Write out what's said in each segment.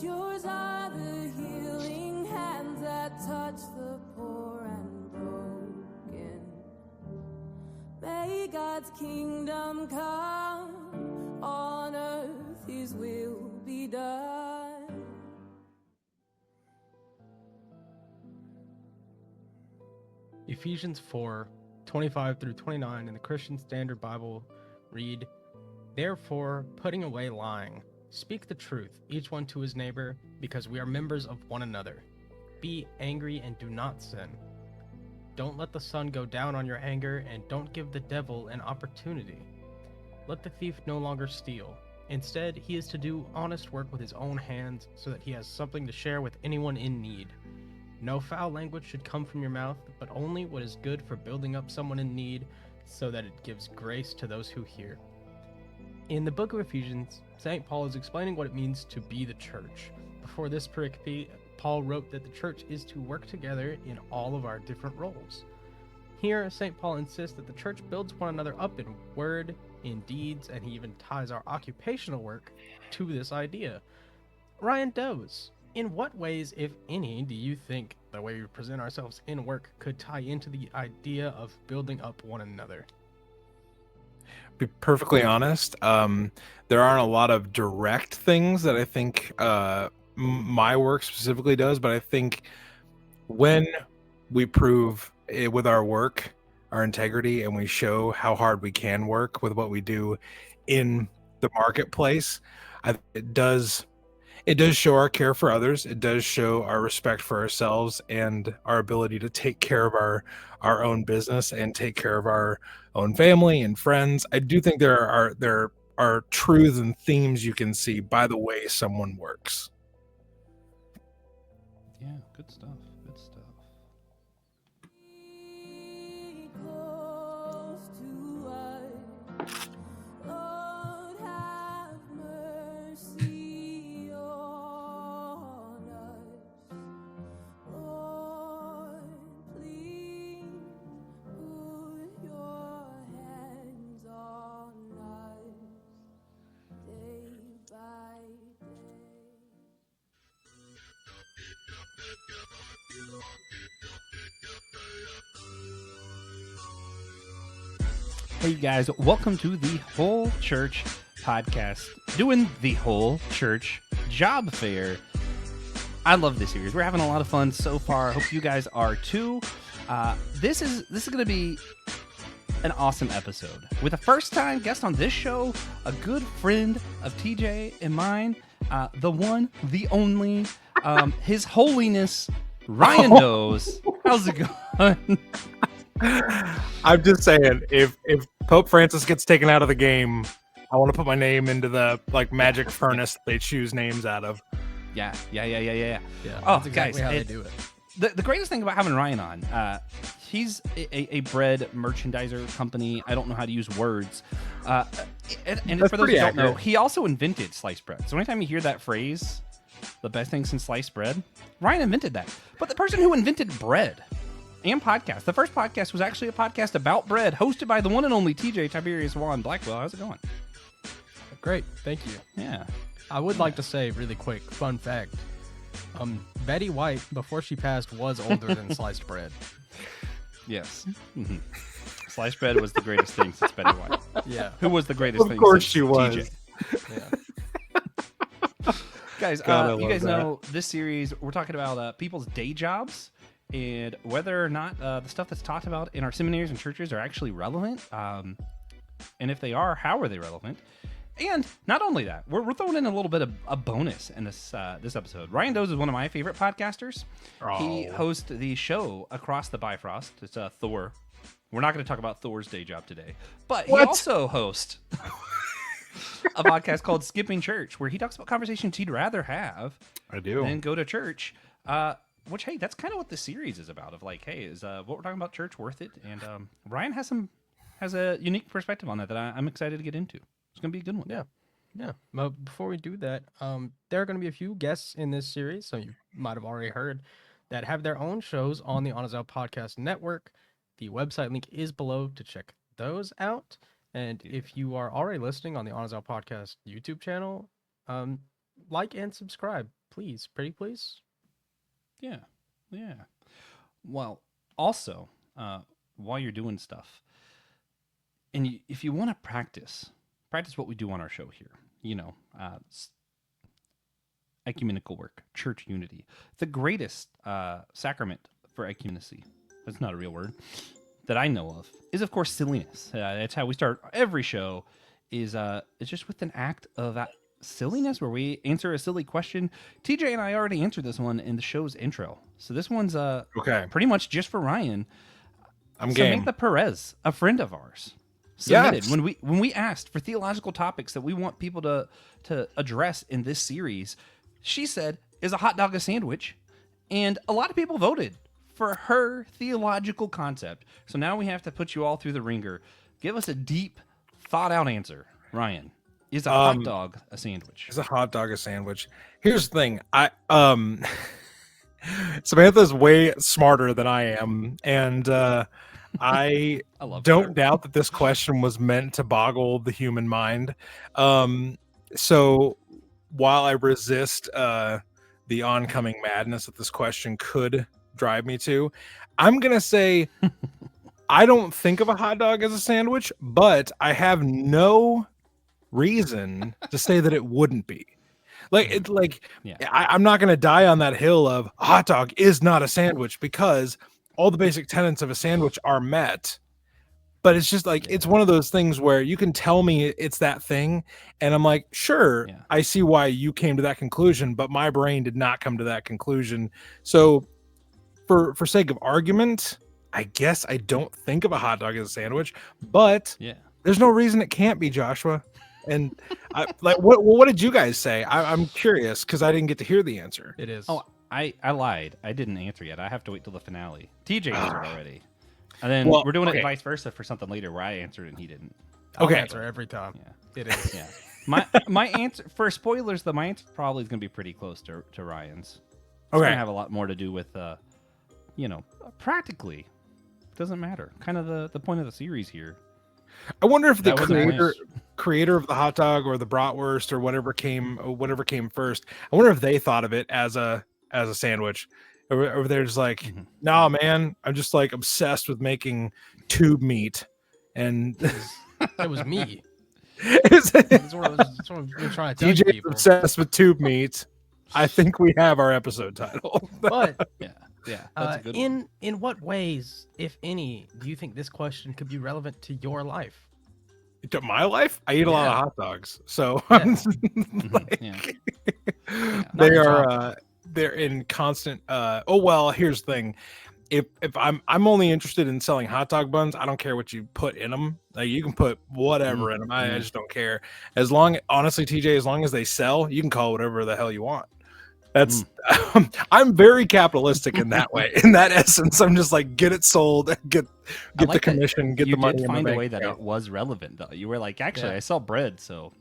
yours are the healing hands that touch the poor and broken. May God's kingdom come, on earth his will be done. Ephesians 4:25 through 29 in the Christian Standard Bible read, "Therefore, putting away lying, speak the truth, each one to his neighbor, because we are members of one another. Be angry and do not sin. Don't let the sun go down on your anger, and don't give the devil an opportunity. Let the thief no longer steal. Instead, he is to do honest work with his own hands, so that he has something to share with anyone in need. No foul language should come from your mouth, but only what is good for building up someone in need, so that it gives grace to those who hear." In the book of Ephesians, St. Paul is explaining what it means to be the church. Before this pericope, Paul wrote that the church is to work together in all of our different roles. Here, St. Paul insists that the church builds one another up in word, in deeds, and he even ties our occupational work to this idea. Ryan Does, in what ways, if any, do you think the way we present ourselves in work could tie into the idea of building up one another? Be perfectly honest, there aren't a lot of direct things that I think my work specifically does, but I think when we prove with our work our integrity and we show how hard we can work with what we do in the marketplace, it does show our care for others. It does show our respect for ourselves and our ability to take care of our own business and take care of our own family and friends. I do think there are truths and themes you can see by the way someone works. Yeah, good stuff. Good stuff. Be close to us. Lord, have mercy on us. Lord, please put your hands on us day by day. Hey guys, welcome to the Whole Church Podcast, doing the Whole Church Job Fair. I love this series. We're having a lot of fun so far. I hope you guys are too. This is going to be an awesome episode with a first-time guest on this show, a good friend of TJ and mine, the one, the only, His Holiness Ryan Does. How's it going? I'm just saying, if Pope Francis gets taken out of the game, I want to put my name into the magic furnace they choose names out of. Yeah. Yeah, Oh, that's exactly guys, how they do it. The greatest thing about having Ryan on, he's a bread merchandiser company. I don't know how to use words. And for those who don't know, he also invented sliced bread. So anytime you hear that phrase, the best thing since sliced bread, Ryan invented that. But the person who invented bread and podcast, the first podcast was actually a podcast about bread, hosted by the one and only TJ Tiberius Juan Blackwell. How's it going? Great, thank you. Yeah. I would like to say really quick, fun fact. Betty White, before she passed, was older than sliced bread. Yes. Mm-hmm. Sliced bread was the greatest thing since Betty White. Yeah. Who was the greatest thing? Of course since she was. TJ? Yeah. Guys, God, you guys that. know this series, we're talking about people's day jobs and whether or not the stuff that's taught about in our seminaries and churches are actually relevant. And if they are, how are they relevant? And not only that, we're throwing in a little bit of a bonus in this episode. Ryan Does is one of my favorite podcasters. Oh. He hosts the show Across the Bifrost. It's Thor. We're not going to talk about Thor's day job today, but he also hosts a podcast called Skipping Church, where he talks about conversations he'd rather have than go to church. Which, hey, that's kind of what the series is about. Of like, hey, is what we're talking about church worth it? And Ryan has a unique perspective on that I'm excited to get into. It's gonna be a good one. Yeah. But before we do that, there are going to be a few guests in this series, so you might have already heard, that have their own shows on the Honest Out Podcast Network. The website link is below to check those out. And if you are already listening on the Honest Out Podcast YouTube channel, like and subscribe. Please, pretty please. Yeah. Well, also, while you're doing stuff, and if you want to practice what we do on our show here, ecumenical work, church unity, the greatest sacrament for ecumenacy. That's not a real word that I know of. Is of course silliness. That's how we start every show. It's just with an act of silliness where we answer a silly question. TJ and I already answered this one in the show's intro, so this one's Okay. pretty much just for Ryan. I'm game. Samantha Perez, a friend of ours, submitted Yes. when we asked for theological topics that we want people to address in this series. She said, "Is a hot dog a sandwich?" And a lot of people voted for her theological concept. So now we have to put you all through the ringer. Give us a deep, thought-out answer, Ryan. Is a hot dog a sandwich? Is a hot dog a sandwich? Here's the thing. Samantha's way smarter than I am, and I don't doubt that this question was meant to boggle the human mind. So while I resist the oncoming madness that this question could drive me to, I'm gonna say I don't think of a hot dog as a sandwich, but I have no reason to say that it wouldn't be. I'm not gonna die on that hill of a hot dog is not a sandwich, because all the basic tenets of a sandwich are met. But it's just like, it's one of those things where you can tell me it's that thing, and I'm like, sure, I see why you came to that conclusion, but my brain did not come to that conclusion. So for sake of argument, I guess I don't think of a hot dog as a sandwich, but there's no reason it can't be, Joshua. And what did you guys say? I'm curious, because I didn't get to hear the answer. It is. Oh, I lied. I didn't answer yet. I have to wait till the finale. TJ answered already. And then we're doing it vice versa for something later where I answered and he didn't. I'll answer every time. Yeah. It is. Yeah. My answer, for spoilers, my answer probably is going to be pretty close to Ryan's. It's going to have a lot more to do with, practically. It doesn't matter. Kind of the point of the series here. I wonder if the creator of the hot dog or the bratwurst or whatever came first, I wonder if they thought of it as a sandwich. Or they're just like, nah, man, I'm just like obsessed with making tube meat, and it was me. That's what I've been trying to tell DJ's people. Obsessed with tube meat. I think we have our episode title. But that's a good one. In what ways, if any, do you think this question could be relevant to your life? To my life, I eat a lot of hot dogs, so they are. They're in constant. Here's the thing: if I'm only interested in selling hot dog buns, I don't care what you put in them. Like, you can put whatever in them. I just don't care. Honestly, TJ, as long as they sell, you can call it whatever the hell you want. That's I'm very capitalistic in that way. In that essence, I'm just like, get it sold, get the commission, get the money. You did in find my a way bank that account. it was relevant, though. You were like, actually, I sell bread, so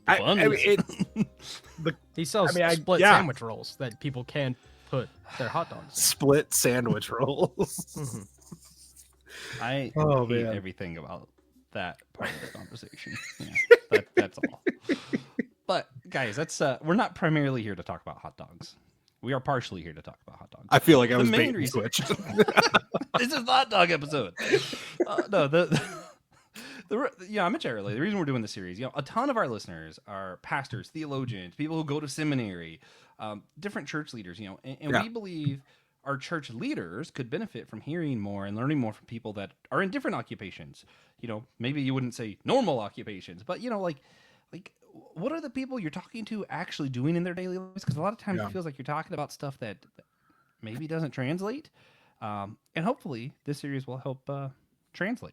He sells split sandwich rolls that people can put their hot dogs in. Split sandwich rolls. I hate everything about that part of the conversation. That's all. But guys, we're not primarily here to talk about hot dogs. We are partially here to talk about hot dogs. I feel like I was baiting switch. This is the hot dog episode. No, I mentioned earlier, the reason we're doing this series, a ton of our listeners are pastors, theologians, people who go to seminary, different church leaders, and we believe our church leaders could benefit from hearing more and learning more from people that are in different occupations. Maybe you wouldn't say normal occupations, but like what are the people you're talking to actually doing in their daily lives? Because a lot of times it feels like you're talking about stuff that maybe doesn't translate. And hopefully this series will help translate.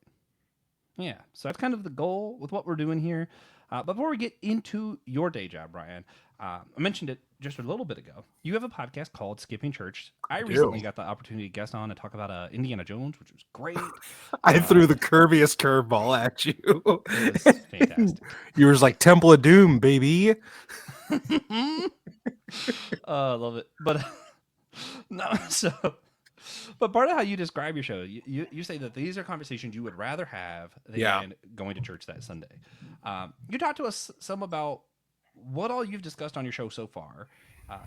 Yeah, so that's kind of the goal with what we're doing here. Before we get into your day job, Brian, I mentioned it just a little bit ago. You have a podcast called Skipping Church. I recently got the opportunity to guest on and talk about Indiana Jones, which was great. I threw the curviest curveball at you. It was fantastic. You were like Temple of Doom, baby. I love it. But but part of how you describe your show, you say that these are conversations you would rather have than going to church that Sunday. You talked to us some about what all you've discussed on your show so far,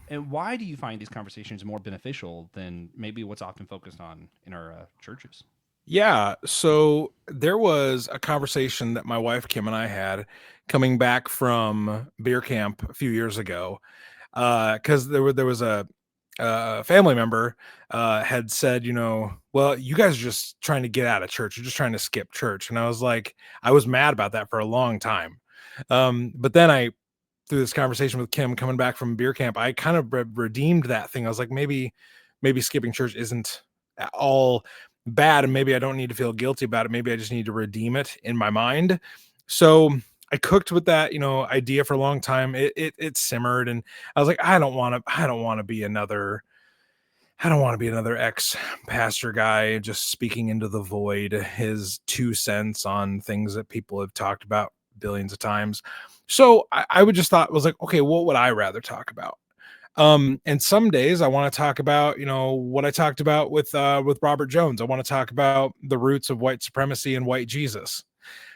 and why do you find these conversations more beneficial than maybe what's often focused on in our churches? Yeah, so there was a conversation that my wife Kim and I had coming back from beer camp a few years ago, because there was a family member had said, well, you guys are just trying to get out of church. You're just trying to skip church. And I was like, I was mad about that for a long time. But then through this conversation with Kim coming back from beer camp, I kind of redeemed that thing. I was like, maybe skipping church isn't at all bad, and maybe I don't need to feel guilty about it. Maybe I just need to redeem it in my mind. So I cooked with that, idea for a long time. It simmered, and I was like, I don't want to be another ex-pastor guy just speaking into the void, his 2 cents on things that people have talked about billions of times. So I would just was like, okay, what would I rather talk about? And some days I want to talk about, what I talked about with Robert Jones. I want to talk about the roots of white supremacy and white Jesus.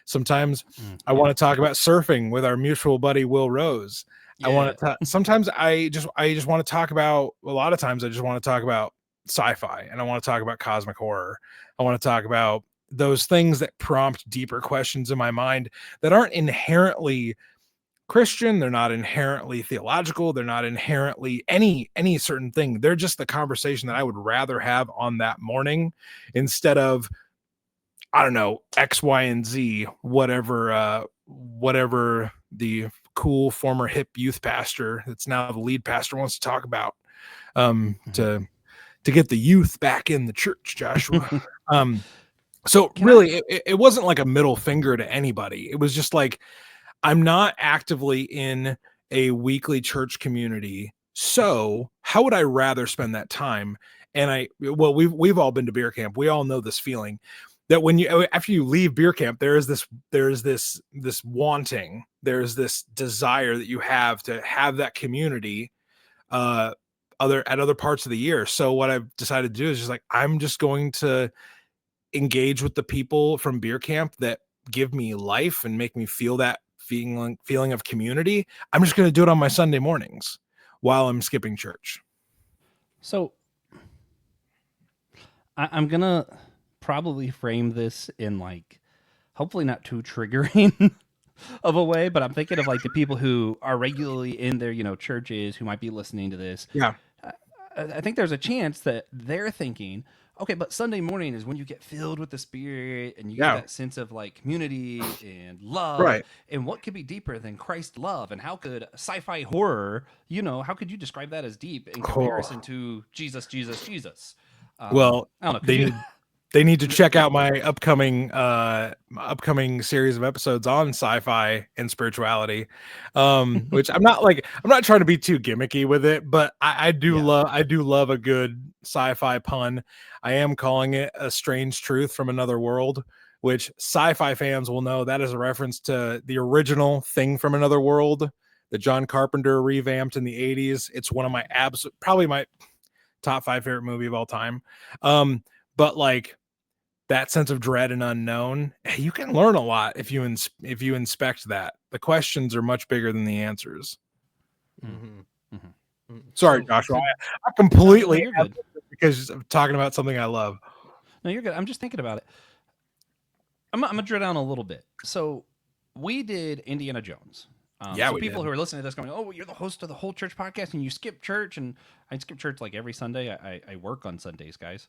Sometimes I want to talk about surfing with our mutual buddy Will Rose. Yeah. I want to sometimes I just want to talk about, a lot of times I just want to talk about sci-fi, and I want to talk about cosmic horror. I want to talk about those things that prompt deeper questions in my mind that aren't inherently Christian. They're not inherently theological. They're not inherently any certain thing. They're just the conversation that I would rather have on that morning instead of, I don't know, X, Y, and Z, whatever the cool former hip youth pastor that's now the lead pastor wants to talk about, to get the youth back in the church, Joshua. So really, it wasn't like a middle finger to anybody. It was just like, I'm not actively in a weekly church community, so how would I rather spend that time? And we've all been to beer camp. We all know this feeling that after you leave beer camp, there's this wanting, there's this desire that you have to have that community at other parts of the year. So what I've decided to do is just like, I'm just going to engage with the people from beer camp that give me life and make me feel that feeling of community. I'm just going to do it on my Sunday mornings while I'm skipping church. So I'm going to probably frame this in like, hopefully not too triggering of a way, but I'm thinking of like the people who are regularly in their, churches who might be listening to this. Yeah. I think there's a chance that they're thinking, okay, but Sunday morning is when you get filled with the Spirit and you get that sense of like community and love. Right. And what could be deeper than Christ's love? And how could sci-fi horror, how could you describe that as deep in comparison to Jesus? Well, I don't know. They need to check out my upcoming series of episodes on sci-fi and spirituality, which I'm not trying to be too gimmicky with it, but I do love a good sci-fi pun. I am calling it A Strange Truth from Another World, which sci-fi fans will know that is a reference to the original Thing from Another World that John Carpenter revamped in the 80s. It's one of my probably my top 5 favorite movie of all time. But like that sense of dread and unknown, you can learn a lot if you inspect that. The questions are much bigger than the answers. Mm-hmm. Mm-hmm. Sorry, Joshua. I completely because I'm talking about something I love. No, you're good. I'm just thinking about it. I'm gonna drill down a little bit. So we did Indiana Jones. So people who are listening to this going, oh, you're the host of the Whole Church podcast and you skip church. And I skip church like every Sunday. I work on Sundays, guys.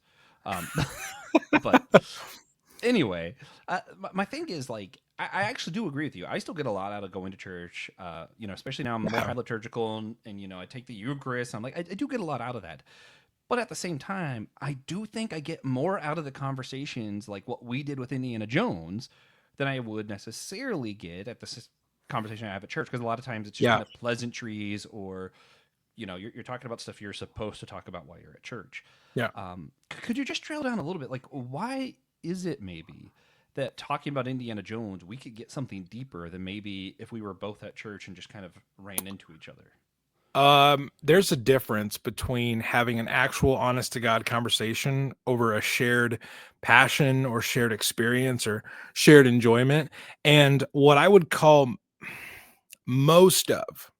But anyway, my thing is like, I actually do agree with you. I still get a lot out of going to church, especially now I'm more liturgical and I take the Eucharist. I'm like, I do get a lot out of that. But at the same time, I do think I get more out of the conversations like what we did with Indiana Jones than I would necessarily get at the conversation I have at church. Because a lot of times it's just kind of pleasantries or, you're talking about stuff you're supposed to talk about while you're at church. Yeah. Could you just drill down a little bit? Like, why is it maybe that talking about Indiana Jones, we could get something deeper than maybe if we were both at church and just kind of ran into each other? There's a difference between having an actual honest to God conversation over a shared passion or shared experience or shared enjoyment and what I would call most of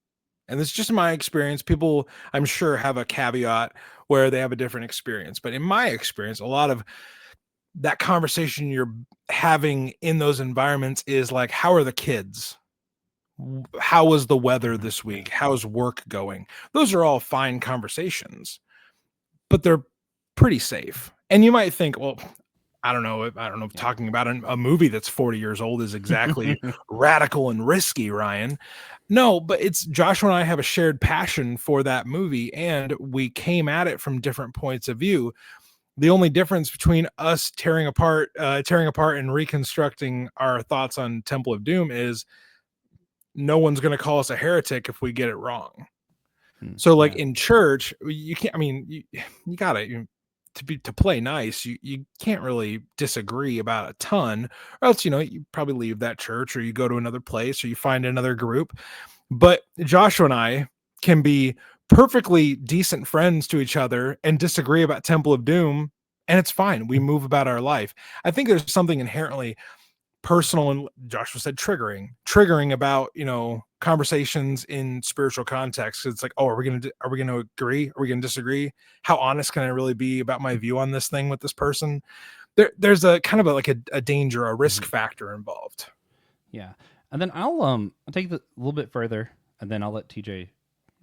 And this is just my experience. People, I'm sure, have a caveat where they have a different experience. But in my experience, a lot of that conversation you're having in those environments is like, how are the kids? How was the weather this week? How's work going? Those are all fine conversations, but they're pretty safe. And you might think, well, I don't know if talking about a movie that's 40 years old is exactly radical and risky, Ryan. No, but it's Joshua and I have a shared passion for that movie, and we came at it from different points of view. The only difference between us tearing apart and reconstructing our thoughts on Temple of Doom is no one's going to call us a heretic if we get it wrong. So like in church, you can't, I mean, you gotta, to play nice, you can't really disagree about a ton, or else, you probably leave that church, or you go to another place, or you find another group. But Joshua and I can be perfectly decent friends to each other and disagree about Temple of Doom, and it's fine. We move about our life. I think there's something inherently personal, and Joshua said triggering about, conversations in spiritual context. It's like, oh, are we going to agree? Are we going to disagree? How honest can I really be about my view on this thing with this person? There's a kind of a danger, a risk factor involved. Yeah. And then I'll take it a little bit further, and then I'll let TJ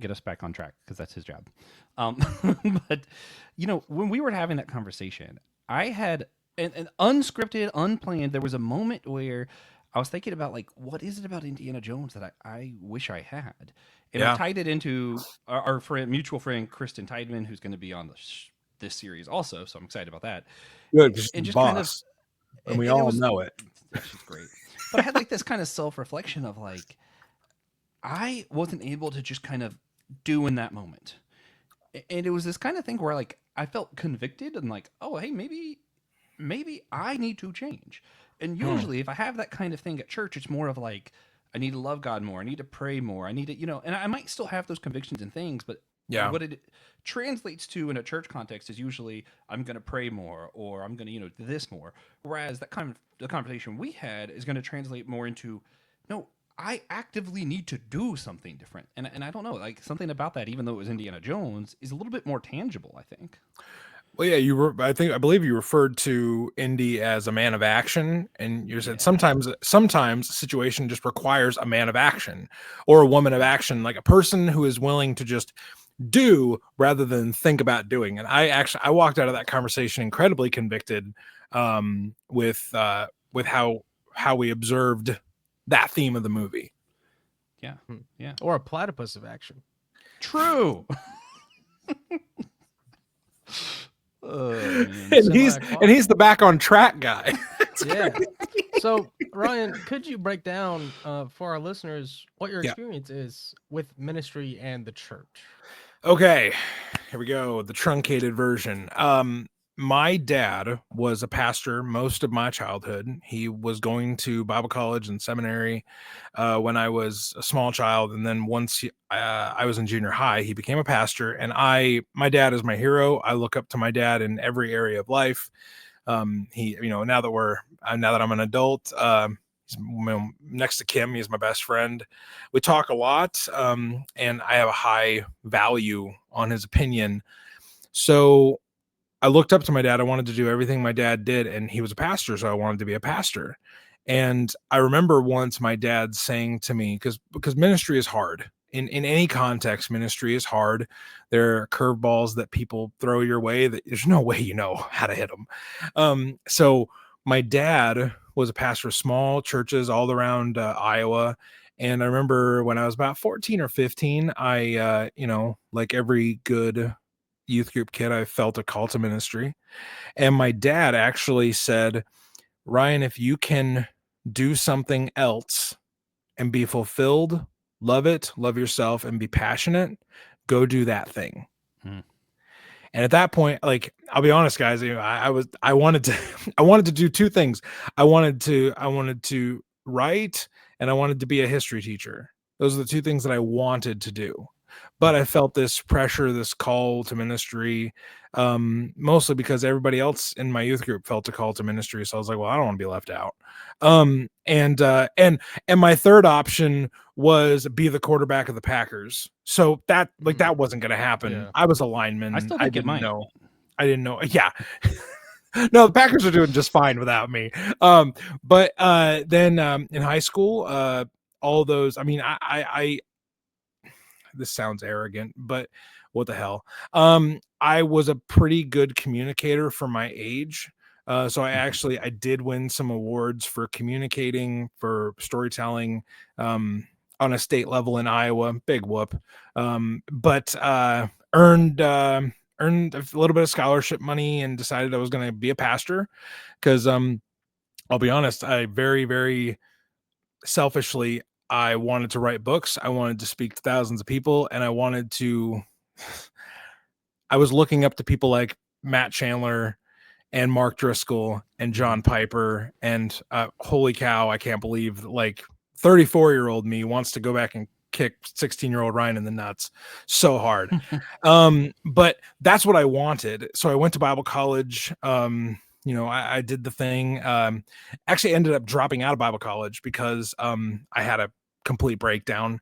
get us back on track, because that's his job. But when we were having that conversation, I had an unscripted, unplanned. There was a moment where I was thinking about, like, what is it about Indiana Jones that I wish I had? And I tied it into our mutual friend, Kristen Tideman, who's going to be on this series also. So I'm excited about that. Good, and just boss. kind of, and we all know it. She's great. But I had like this kind of self-reflection of like, I wasn't able to just kind of do in that moment. And it was this kind of thing where like, I felt convicted and like, oh, hey, maybe I need to change. And usually if I have that kind of thing at church, it's more of like, I need to love God more. I need to pray more. I need to, and I might still have those convictions and things, but what it translates to in a church context is usually I'm going to pray more, or I'm going to, do this more. Whereas that kind of the conversation we had is going to translate more into, no, I actively need to do something different. And I don't know, like something about that, even though it was Indiana Jones, is a little bit more tangible, I think. Well, yeah, I believe you referred to Indy as a man of action, and you said sometimes a situation just requires a man of action or a woman of action, like a person who is willing to just do rather than think about doing. And I walked out of that conversation incredibly convicted with how we observed that theme of the movie. Yeah. Or a platypus of action. True. And he's the back on track guy. Yeah. So Ryan, could you break down for our listeners what your experience is with ministry and the church? Okay, here we go. The truncated version. My dad was a pastor most of my childhood. He was going to Bible college and seminary when I was a small child, and then once I was in junior high, he became a pastor. And my dad is my hero. I look up to my dad in every area of life. He, now that I'm an adult, he's, next to Kim, he's my best friend. We talk a lot, and I have a high value on his opinion. So I looked up to my dad. I wanted to do everything my dad did, and he was a pastor, so I wanted to be a pastor. And I remember once my dad saying to me, because ministry is hard. In any context, ministry is hard. There are curveballs that people throw your way that there's no way you know how to hit them. So my dad was a pastor of small churches all around Iowa. And I remember when I was about 14 or 15, I, like every good youth group kid, I felt a call to ministry. And my dad actually said, Ryan, if you can do something else and be fulfilled, love it, love yourself, and be passionate, go do that thing. And at that point, like, I'll be honest, guys, I wanted to do two things. I wanted to write, and I wanted to be a history teacher. Those are the two things that I wanted to do. but I felt this pressure, this call to ministry, mostly because everybody else in my youth group felt a call to ministry. So I was like, well, I don't want to be left out. And my third option was be the quarterback of the Packers. So that wasn't going to happen. Yeah. I was a lineman. I still think it might. I didn't know. Yeah. No, the Packers are doing just fine without me. But then in high school, all those, I mean, I this sounds arrogant, but what the hell? I was a pretty good communicator for my age. So I did win some awards for communicating, for storytelling, on a state level in Iowa. Big whoop. But earned a little bit of scholarship money and decided I was going to be a pastor because I'll be honest, I very, very selfishly, I wanted to write books. I wanted to speak to thousands of people, and I was looking up to people like Matt Chandler and Mark Driscoll and John Piper, and holy cow, I can't believe like 34-year-old me wants to go back and kick 16-year-old Ryan in the nuts so hard. But that's what I wanted. So I went to Bible college. I did the thing. Actually ended up dropping out of Bible college because I had a complete breakdown,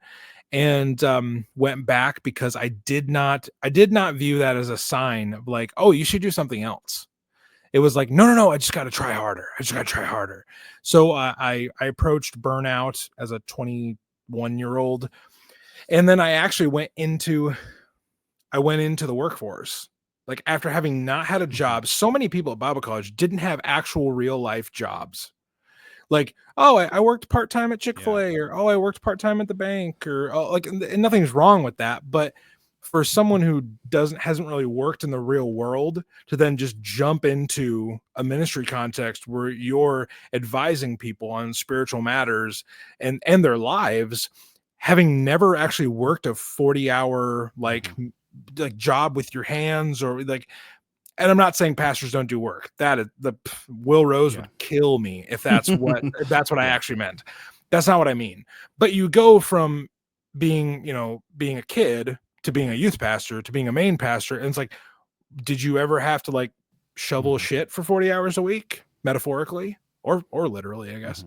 and went back because I did not view that as a sign of like, oh, you should do something else. It was like, no, I just got to try harder. So I approached burnout as a 21-year-old, and then I actually went into the workforce. Like after having not had a job, so many people at Bible college didn't have actual real life jobs. Like, oh, I worked part-time at Chick-fil-A, or oh, I worked part-time at the bank, or and nothing's wrong with that. But for someone who hasn't really worked in the real world to then just jump into a ministry context where you're advising people on spiritual matters and their lives, having never actually worked a 40-hour job with your hands, or like, and I'm not saying pastors don't do work. Will Rose would kill me if that's what I actually meant. That's not what I mean. But you go from being a kid to being a youth pastor to being a main pastor, and it's like, did you ever have to like shovel shit for 40 hours a week, metaphorically or literally, I guess?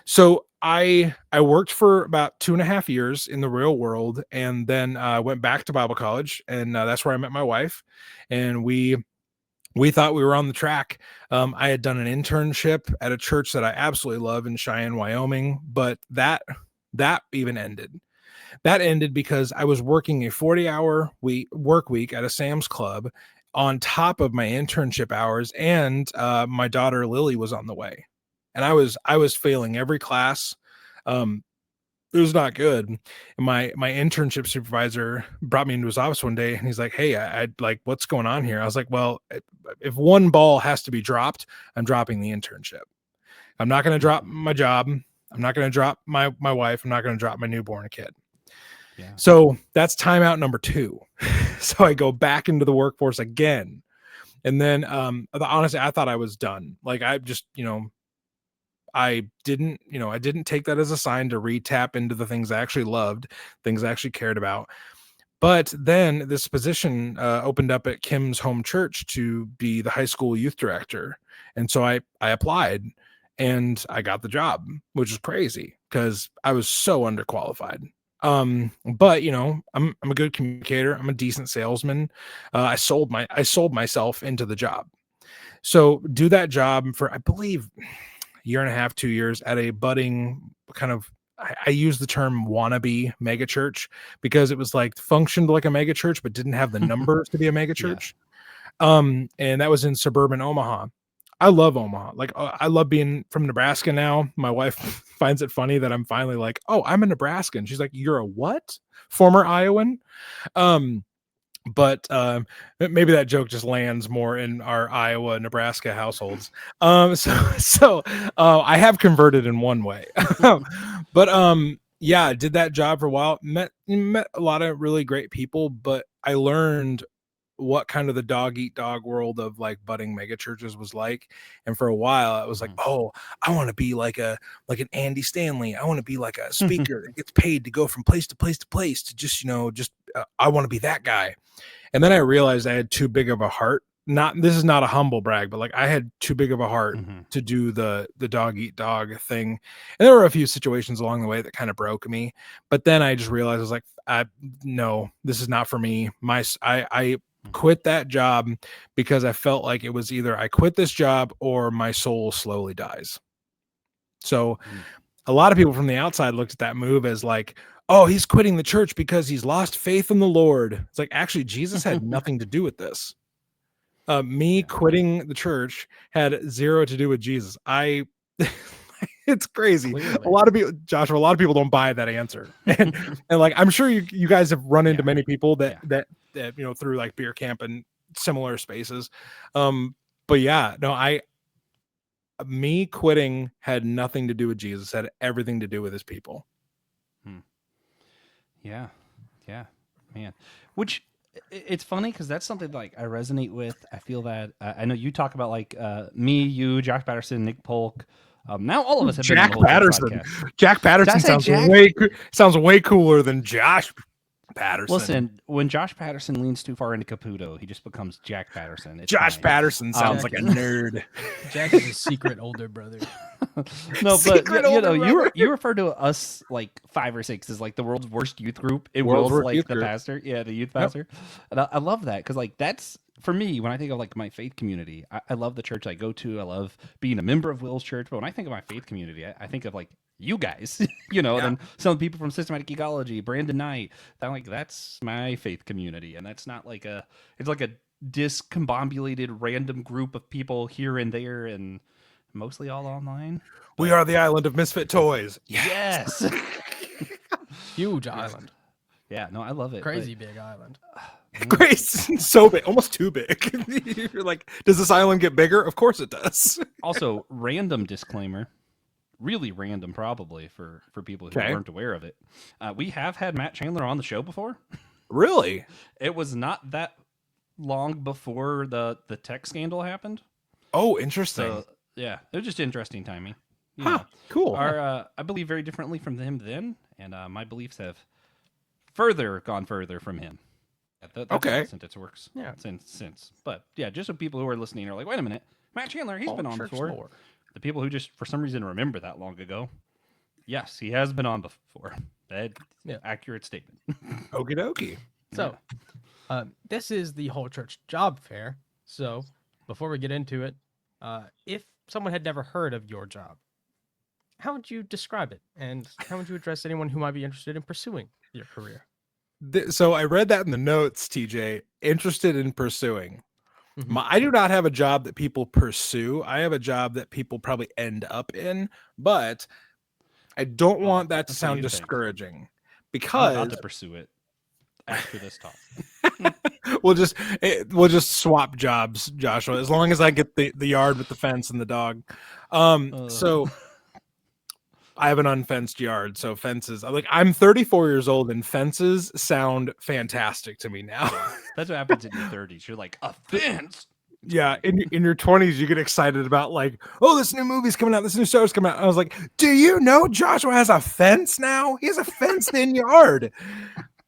So I worked for about 2.5 years in the real world, and then went back to Bible college, and that's where I met my wife, and we thought we were on the track. I had done an internship at a church that I absolutely love in Cheyenne, Wyoming, but that even ended. That ended because I was working a 40-hour work week at a Sam's Club on top of my internship hours, and my daughter Lily was on the way, and I was failing every class. It was not good. And my internship supervisor brought me into his office one day, and he's like, "Hey, I like, what's going on here?" I was like, "Well, if one ball has to be dropped, I'm dropping the internship. I'm not going to drop my job. I'm not going to drop my wife. I'm not going to drop my newborn kid." Yeah. So that's timeout number 2. So I go back into the workforce again. And then honestly, I thought I was done. Like I just, I didn't take that as a sign to re-tap into the things I actually loved, things I actually cared about. But then this position opened up at Kim's home church to be the high school youth director. And so I applied, and I got the job, which is crazy because I was so underqualified. But I'm a good communicator. I'm a decent salesman. I sold myself into the job. So do that job for, I believe, 1.5, 2 years at a budding kind of, I use the term wannabe mega church because it was like functioned like a mega church, but didn't have the numbers to be a mega church. And that was in suburban Omaha. I love Omaha. Like, I love being from Nebraska now. My wife finds it funny that I'm finally like, oh, I'm a Nebraskan. She's like, you're a what? Former Iowan? But maybe that joke just lands more in our Iowa, Nebraska households. So I have converted in one way. But yeah, did that job for a while. Met a lot of really great people, but I learned what kind of the dog eat dog world of like budding mega churches was like. And for a while I was like, oh, I want to be like an Andy Stanley. I want to be like a speaker that gets paid to go from place to place to place to just, I want to be that guy. And then I realized I had too big of a heart. This is not a humble brag, but like I had too big of a heart to do the dog eat dog thing. And there were a few situations along the way that kind of broke me. But then I just realized I was like, no, this is not for me. I quit that job because I felt like it was either I quit this job or my soul slowly dies. So a lot of people from the outside looked at that move as like, oh, he's quitting the church because he's lost faith in the Lord. It's like, actually, Jesus had nothing to do with this. Quitting the church had zero to do with Jesus. It's crazy. Clearly. A lot of people don't buy that answer. And like, I'm sure you guys have run into many people that through like beer camp and similar spaces. But yeah, no, me quitting had nothing to do with Jesus, had everything to do with his people. Yeah, man. Which it's funny because that's something like I resonate with. I feel that I know you talk about like me, you, Josh Patterson, Nick Polk. Now all of us have Jack been on the Patterson. podcast. Jack Patterson sounds way cooler than Josh Patterson. Listen, when Josh Patterson leans too far into Caputo, he just becomes Jack Patterson. It's Josh fine. Patterson sounds like a nerd. Jack is a secret older brother. No, but you refer to us like 5 or 6 as like the world's worst youth group. It was like the pastor, the youth pastor, and I love that because like that's for me when I think of like my faith community. I love the church I go to. I love being a member of Will's church. But when I think of my faith community, I think of like you guys, and some people from Systematic Ecology, Brandon Knight. That's my faith community, and that's not like it's like a discombobulated random group of people here and there and mostly all online. We are the island of misfit toys. Yes. Huge island. Yeah, no, I love it. Crazy big island. Great, so big, almost too big. You're like, does this island get bigger? Of course it does. Also, random disclaimer. Really random, probably for people who weren't aware of it. We have had Matt Chandler on the show before. Really? It was not that long before the tech scandal happened. Oh, interesting. So, yeah, it was just interesting timing. Cool. I believe very differently from him then, and my beliefs have gone further from him. That's okay. Since it works. Yeah. Since. But yeah, just so people who are listening are like, wait a minute, Matt Chandler, he's been on before. Lore. The people who just for some reason remember that long ago. Yes, he has been on before. That's accurate statement. Okie dokie. So, this is the whole church job fair. So, before we get into it, if someone had never heard of your job, how would you describe it? And how would you address anyone who might be interested in pursuing your career? So I read that in the notes, TJ, interested in pursuing. Mm-hmm. I do not have a job that people pursue. I have a job that people probably end up in, but I don't want that to sound discouraging because I'm about to pursue it after this talk. we'll just swap jobs, Joshua, as long as I get the yard with the fence and the dog. So I have an unfenced yard, so fences. I'm 34 years old, and fences sound fantastic to me now. That's what happens in your 30s. You're like, a fence? Yeah, in your 20s, you get excited about like, oh, this new movie's coming out, this new show's coming out. I was like, do you know Joshua has a fence now? He has a fenced-in yard.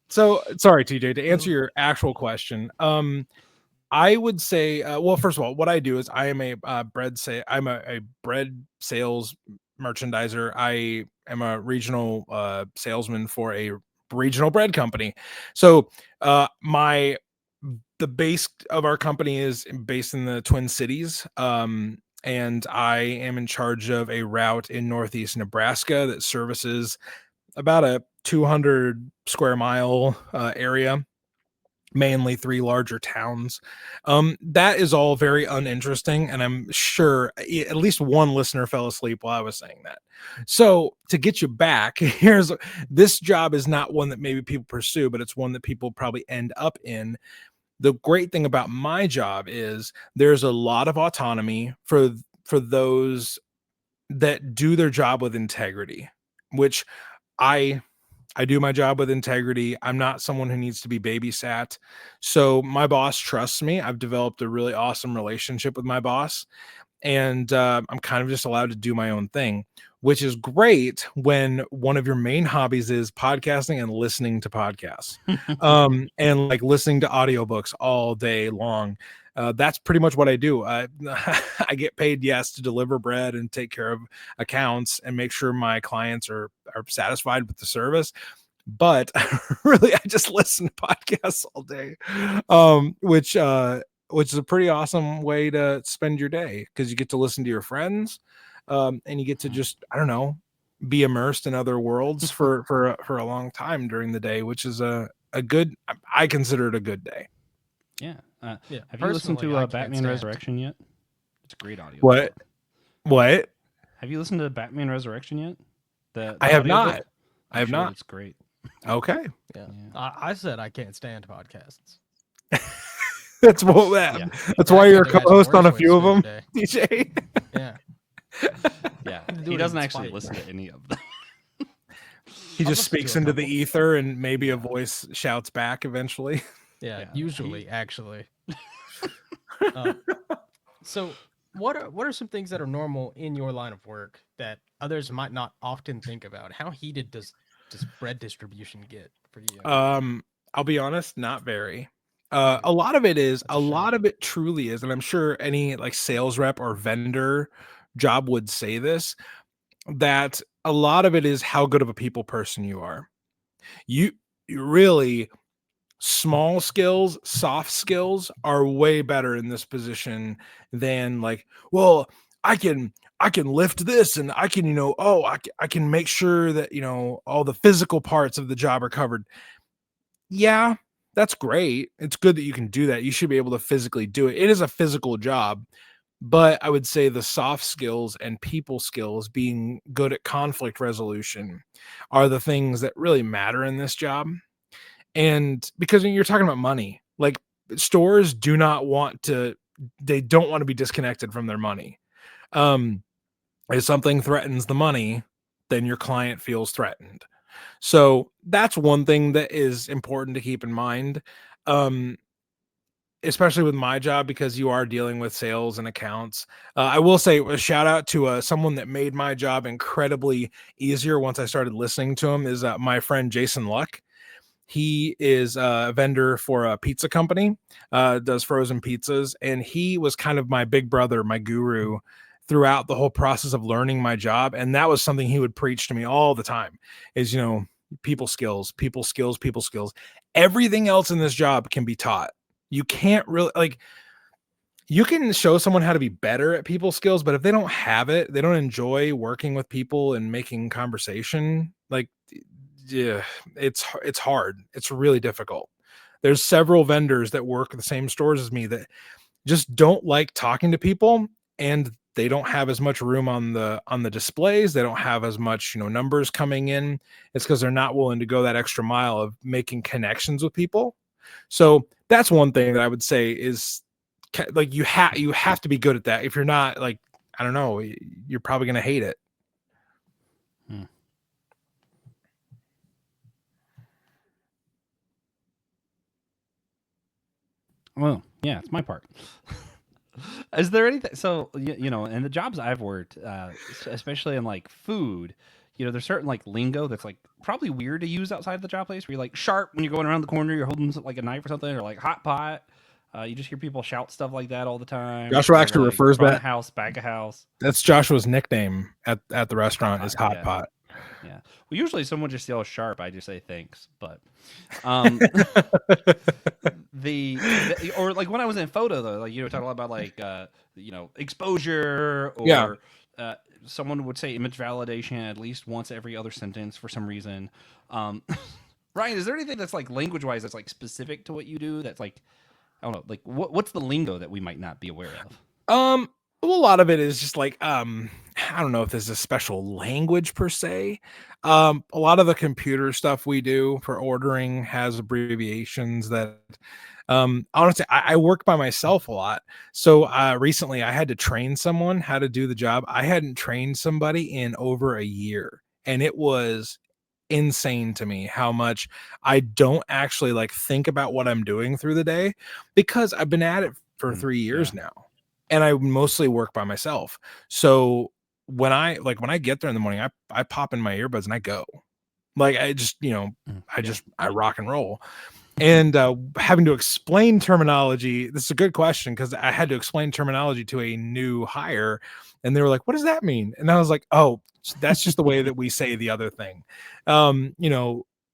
So, sorry, TJ, to answer your actual question, I would say, well, first of all, what I do is I am a bread sales merchandiser. I am a regional salesman for a regional bread company. So the base of our company is based in the Twin Cities. And I am in charge of a route in Northeast Nebraska that services about a 200 square mile area, mainly 3 larger towns. That is all very uninteresting, and I'm sure at least one listener fell asleep while I was saying that. So to get you back, this job is not one that maybe people pursue, but it's one that people probably end up in. The great thing about my job is there's a lot of autonomy for those that do their job with integrity, which I I do my job with integrity. I'm not someone who needs to be babysat. So my boss trusts me. I've developed a really awesome relationship with my boss, and I'm kind of just allowed to do my own thing, which is great when one of your main hobbies is podcasting and listening to podcasts, and like listening to audiobooks all day long. That's pretty much what I do. I get paid, yes, to deliver bread and take care of accounts and make sure my clients are satisfied with the service. But really, I just listen to podcasts all day, which is a pretty awesome way to spend your day, because you get to listen to your friends, and you get to just, I don't know, be immersed in other worlds for a long time during the day, which is a good, I consider it a good day. Yeah. Yeah. Have you listened Personally, to I can't Batman stand- Resurrection yet? It's a great audio. What? Have you listened to Batman Resurrection yet? The I have audiobook? not. I have not. It's great. Okay. Yeah. Yeah. I said I can't stand podcasts. That's what that. Yeah. That's why you're a Actually, co-host that's on a worse few of ways them, to spend DJ. Yeah. Yeah. Do He it doesn't in actually spite. listen to any of them. He I'll just listen speaks to a into the couple. ether, and maybe a voice shouts back eventually. Yeah, Yeah. usually, actually. So, what are some things that are normal in your line of work that others might not often think about? How heated does bread distribution get for you? I'll be honest, not very. A lot of it is, That's a shame. lot of it truly is, and I'm sure any like sales rep or vendor job would say this, that a lot of it is how good of a people person you are. You really, small skills, soft skills are way better in this position than like, well, I can lift this, and I can, I can make sure that, all the physical parts of the job are covered. Yeah, that's great. It's good that you can do that. You should be able to physically do it. It is a physical job, but I would say the soft skills and people skills, being good at conflict resolution, are the things that really matter in this job. And because you're talking about money, like stores do not want to, they don't want to be disconnected from their money. If something threatens the money, then your client feels threatened. So that's one thing that is important to keep in mind. Especially with my job, because you are dealing with sales and accounts. I will say a shout out to someone that made my job incredibly easier once I started listening to him, is my friend Jason Luck. He is a vendor for a pizza company, does frozen pizzas, and he was kind of my big brother, my guru throughout the whole process of learning my job. And that was something he would preach to me all the time, is, people skills, people skills, people skills. Everything else in this job can be taught. You can't really, like, you can show someone how to be better at people skills, but if they don't have it, they don't enjoy working with people and making conversation, like, yeah, it's hard. It's really difficult. There's several vendors that work at the same stores as me that just don't like talking to people, and they don't have as much room on the displays. They don't have as much, numbers coming in. It's because they're not willing to go that extra mile of making connections with people. So that's one thing that I would say is, like, you have to be good at that. If you're not, like, I don't know, you're probably going to hate it. Well, yeah, it's my part. Is there anything? So, in the jobs I've worked, especially in like food, there's certain like lingo that's like probably weird to use outside the job place, where you're like sharp when you're going around the corner, you're holding like a knife or something, or like hot pot. You just hear people shout stuff like that all the time. Joshua actually like, refers front back. of house, back of house. That's Joshua's nickname at the restaurant, is hot yeah. pot. Yeah. Well, usually someone just yells sharp. I just say thanks, but or like when I was in photo though, like talking a lot about like exposure, or someone would say image validation at least once every other sentence for some reason. Ryan, is there anything that's like language wise that's like specific to what you do? That's like, I don't know, like what's the lingo that we might not be aware of? Well, a lot of it is just like, I don't know if there's a special language per se. A lot of the computer stuff we do for ordering has abbreviations that, honestly, I work by myself a lot. So recently I had to train someone how to do the job. I hadn't trained somebody in over a year, and it was insane to me how much I don't actually like think about what I'm doing through the day, because I've been at it for 3 years now, and I mostly work by myself. So when I get there in the morning, I pop in my earbuds and I go. Like, I just, I rock and roll. And having to explain terminology, this is a good question, because I had to explain terminology to a new hire, and they were like, "What does that mean?" And I was like, "Oh, that's just the way that we say the other thing."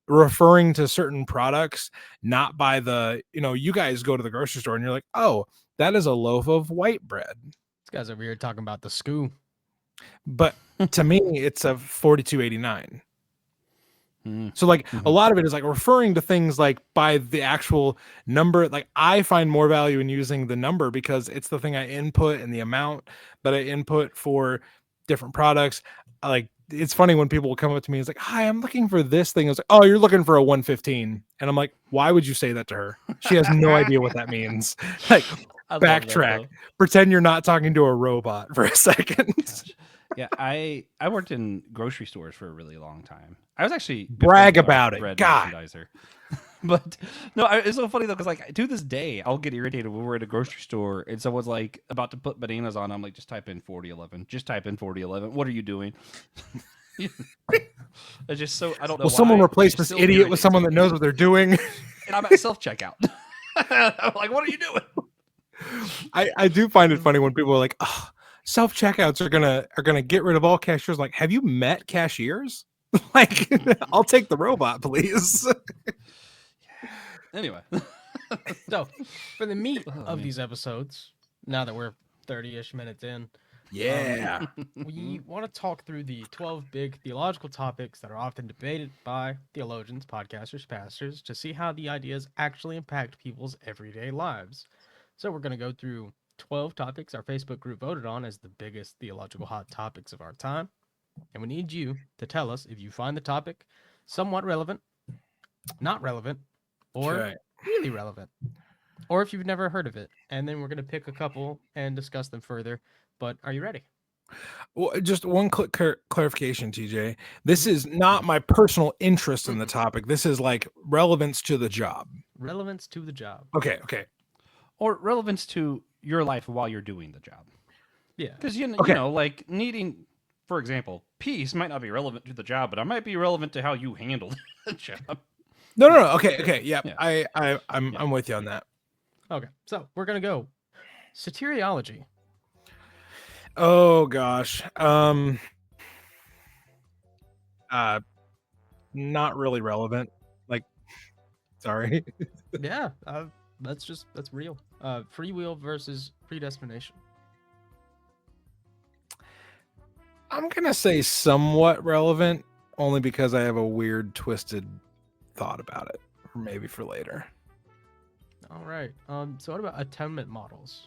Referring to certain products, not by the, you guys go to the grocery store and you're like, "Oh, that is a loaf of white bread." This guy's over here talking about the SKU. But to me, it's a 42.89. So like a lot of it is like referring to things like by the actual number. Like, I find more value in using the number because it's the thing I input and the amount that I input for different products. Like, it's funny when people will come up to me and it's like, "Hi, I'm looking for this thing." I was like, "Oh, you're looking for a 115." And I'm like, "Why would you say that to her? She has no idea what that means." Like, backtrack, pretend you're not talking to a robot for a second. Yeah, I worked in grocery stores for a really long time. I was actually brag about it, bread God. merchandiser. But no, it's so funny though, because like to this day, I'll get irritated when we're at a grocery store and someone's like about to put bananas on. I'm like, just type in 4011. Just type in 4011. What are you doing? It's just so, I don't know. Will someone replace this idiot with someone that knows what they're doing? And I'm at self checkout. I'm like, what are you doing? I do find it funny when people are like, "Oh, self checkouts are gonna get rid of all cashiers." Like, have you met cashiers? Like, I'll take the robot, please. Anyway, so for the meat of these episodes, now that we're 30-ish minutes in, we want to talk through the 12 big theological topics that are often debated by theologians, podcasters, pastors, to see how the ideas actually impact people's everyday lives. So we're going to go through 12 topics our Facebook group voted on as the biggest theological hot topics of our time. And we need you to tell us if you find the topic somewhat relevant, not relevant, or really relevant, or if you've never heard of it. And then we're going to pick a couple and discuss them further. But are you ready? Well, just one quick clarification, TJ. This is not my personal interest in the topic. This is like relevance to the job. Relevance to the job. Okay. Or relevance to your life while you're doing the job. Yeah. Because, you know, like needing, for example, peace might not be relevant to the job, but it might be relevant to how you handle the job. No. Okay. Yeah. I'm with you on that. Okay. So we're going to go soteriology. Oh gosh. Not really relevant. Like, sorry. Yeah. That's real. Free will versus predestination. I'm gonna say somewhat relevant, only because I have a weird, twisted thought about it, or maybe for later. All right. So what about atonement models?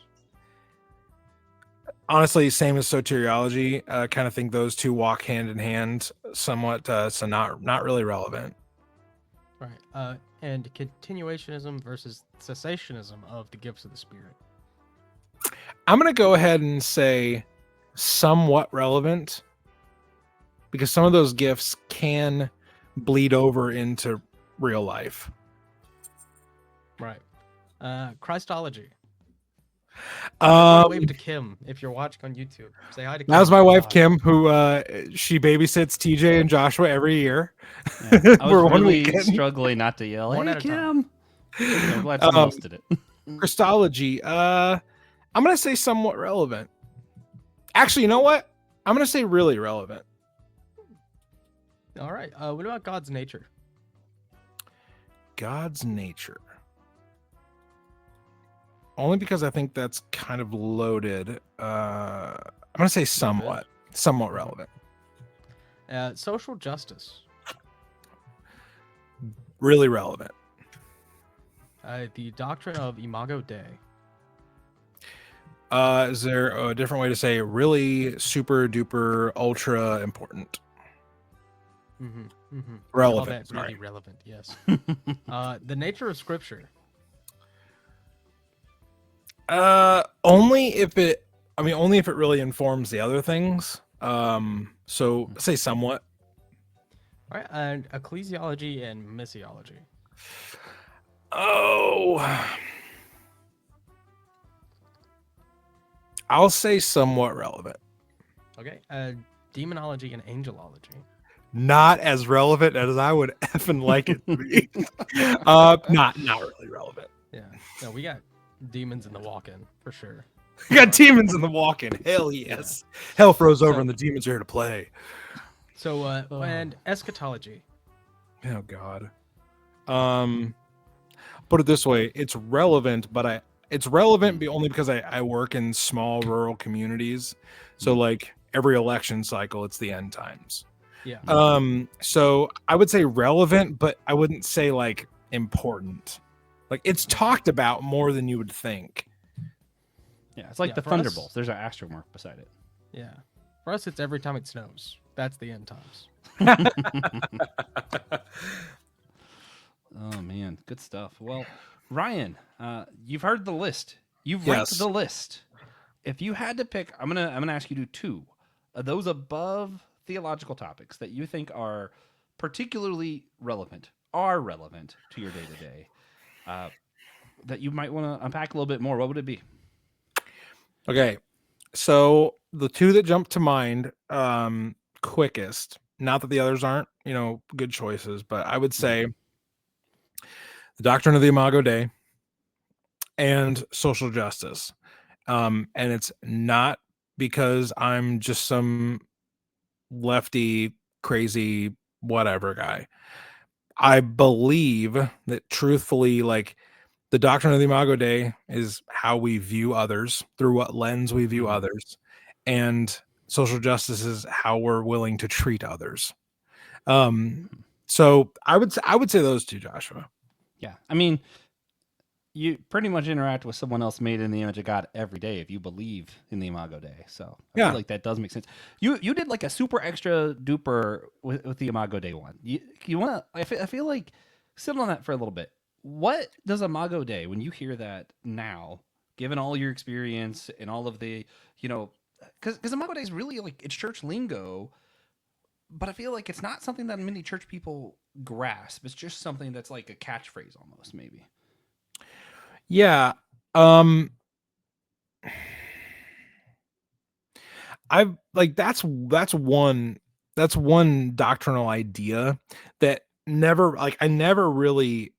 Honestly, same as soteriology. Kind of think those two walk hand in hand somewhat. So not really relevant. Right. And continuationism versus cessationism of the gifts of the Spirit. I'm gonna go ahead and say somewhat relevant, because some of those gifts can bleed over into real life. Right. Christology. Wave to Kim if you're watching on YouTube. Say hi to Kim. That was my wife, Kim, who she babysits TJ and Joshua every year. Yeah, I was really struggling not to yell, "Hey, Kim!" I'm glad someone else did it. Christology. I'm gonna say somewhat relevant. Actually, you know what? I'm gonna say really relevant. All right. What about God's nature? God's nature. Only because I think that's kind of loaded. I'm gonna say somewhat relevant. Social justice. Really relevant. The doctrine of Imago Dei. Is there a different way to say really super duper ultra important? Relevant. That really relevant, yes. The nature of Scripture. Only if it really informs the other things. So say somewhat. All right, and ecclesiology and missiology. Oh, I'll say somewhat relevant. Okay, demonology and angelology. Not as relevant as I would effing like it to be. Not really relevant. Yeah, no, we got demons in the walk-in for sure. We got demons in the walk-in. Hell yes. Hell froze over and the demons are here to play. So, and eschatology. Oh God. Put it this way: it's relevant, but it's relevant only because I work in small rural communities. So like every election cycle, it's the end times. Yeah. So I would say relevant, but I wouldn't say like important. Like it's talked about more than you would think. Yeah, it's like the Thunderbolts. There's an asterisk mark beside it. Yeah. For us, it's every time it snows. That's the end times. Oh man, good stuff. Well, Ryan, you've heard the list. You've Yes. ranked the list. If you had to pick, I'm gonna ask you to do two of those above theological topics that you think are particularly relevant, to your day to day, that you might want to unpack a little bit more. What would it be? Okay, so the two that jump to mind quickest, not that the others aren't, good choices, but I would say the doctrine of the Imago Dei and social justice. And it's not because I'm just some lefty, crazy, whatever guy. I believe that truthfully, like the doctrine of the Imago Dei is how we view others, through what lens we view others, and social justice is how we're willing to treat others. So I would say those two, Joshua. Yeah, I mean, you pretty much interact with someone else made in the image of God every day if you believe in the Imago Dei. So I feel like that does make sense. You did like a super extra duper with the Imago Dei one. You want to? I feel like sit on that for a little bit. What does Imago Dei, when you hear that now, given all your experience and all of the, because Imago Dei is really like it's church lingo, but I feel like it's not something that many church people grasp. It's just something that's like a catchphrase almost, maybe. Yeah. I've like that's one doctrinal idea that I never really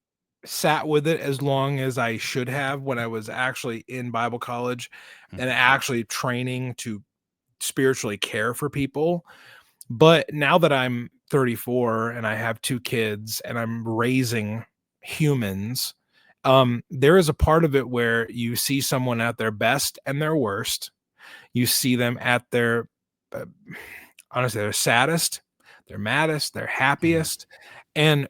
sat with it as long as I should have when I was actually in Bible college and actually training to spiritually care for people. But now that I'm 34 and I have 2 kids and I'm raising humans, there is a part of it where you see someone at their best and their worst. You see them at their, honestly, their saddest, their maddest, their happiest. And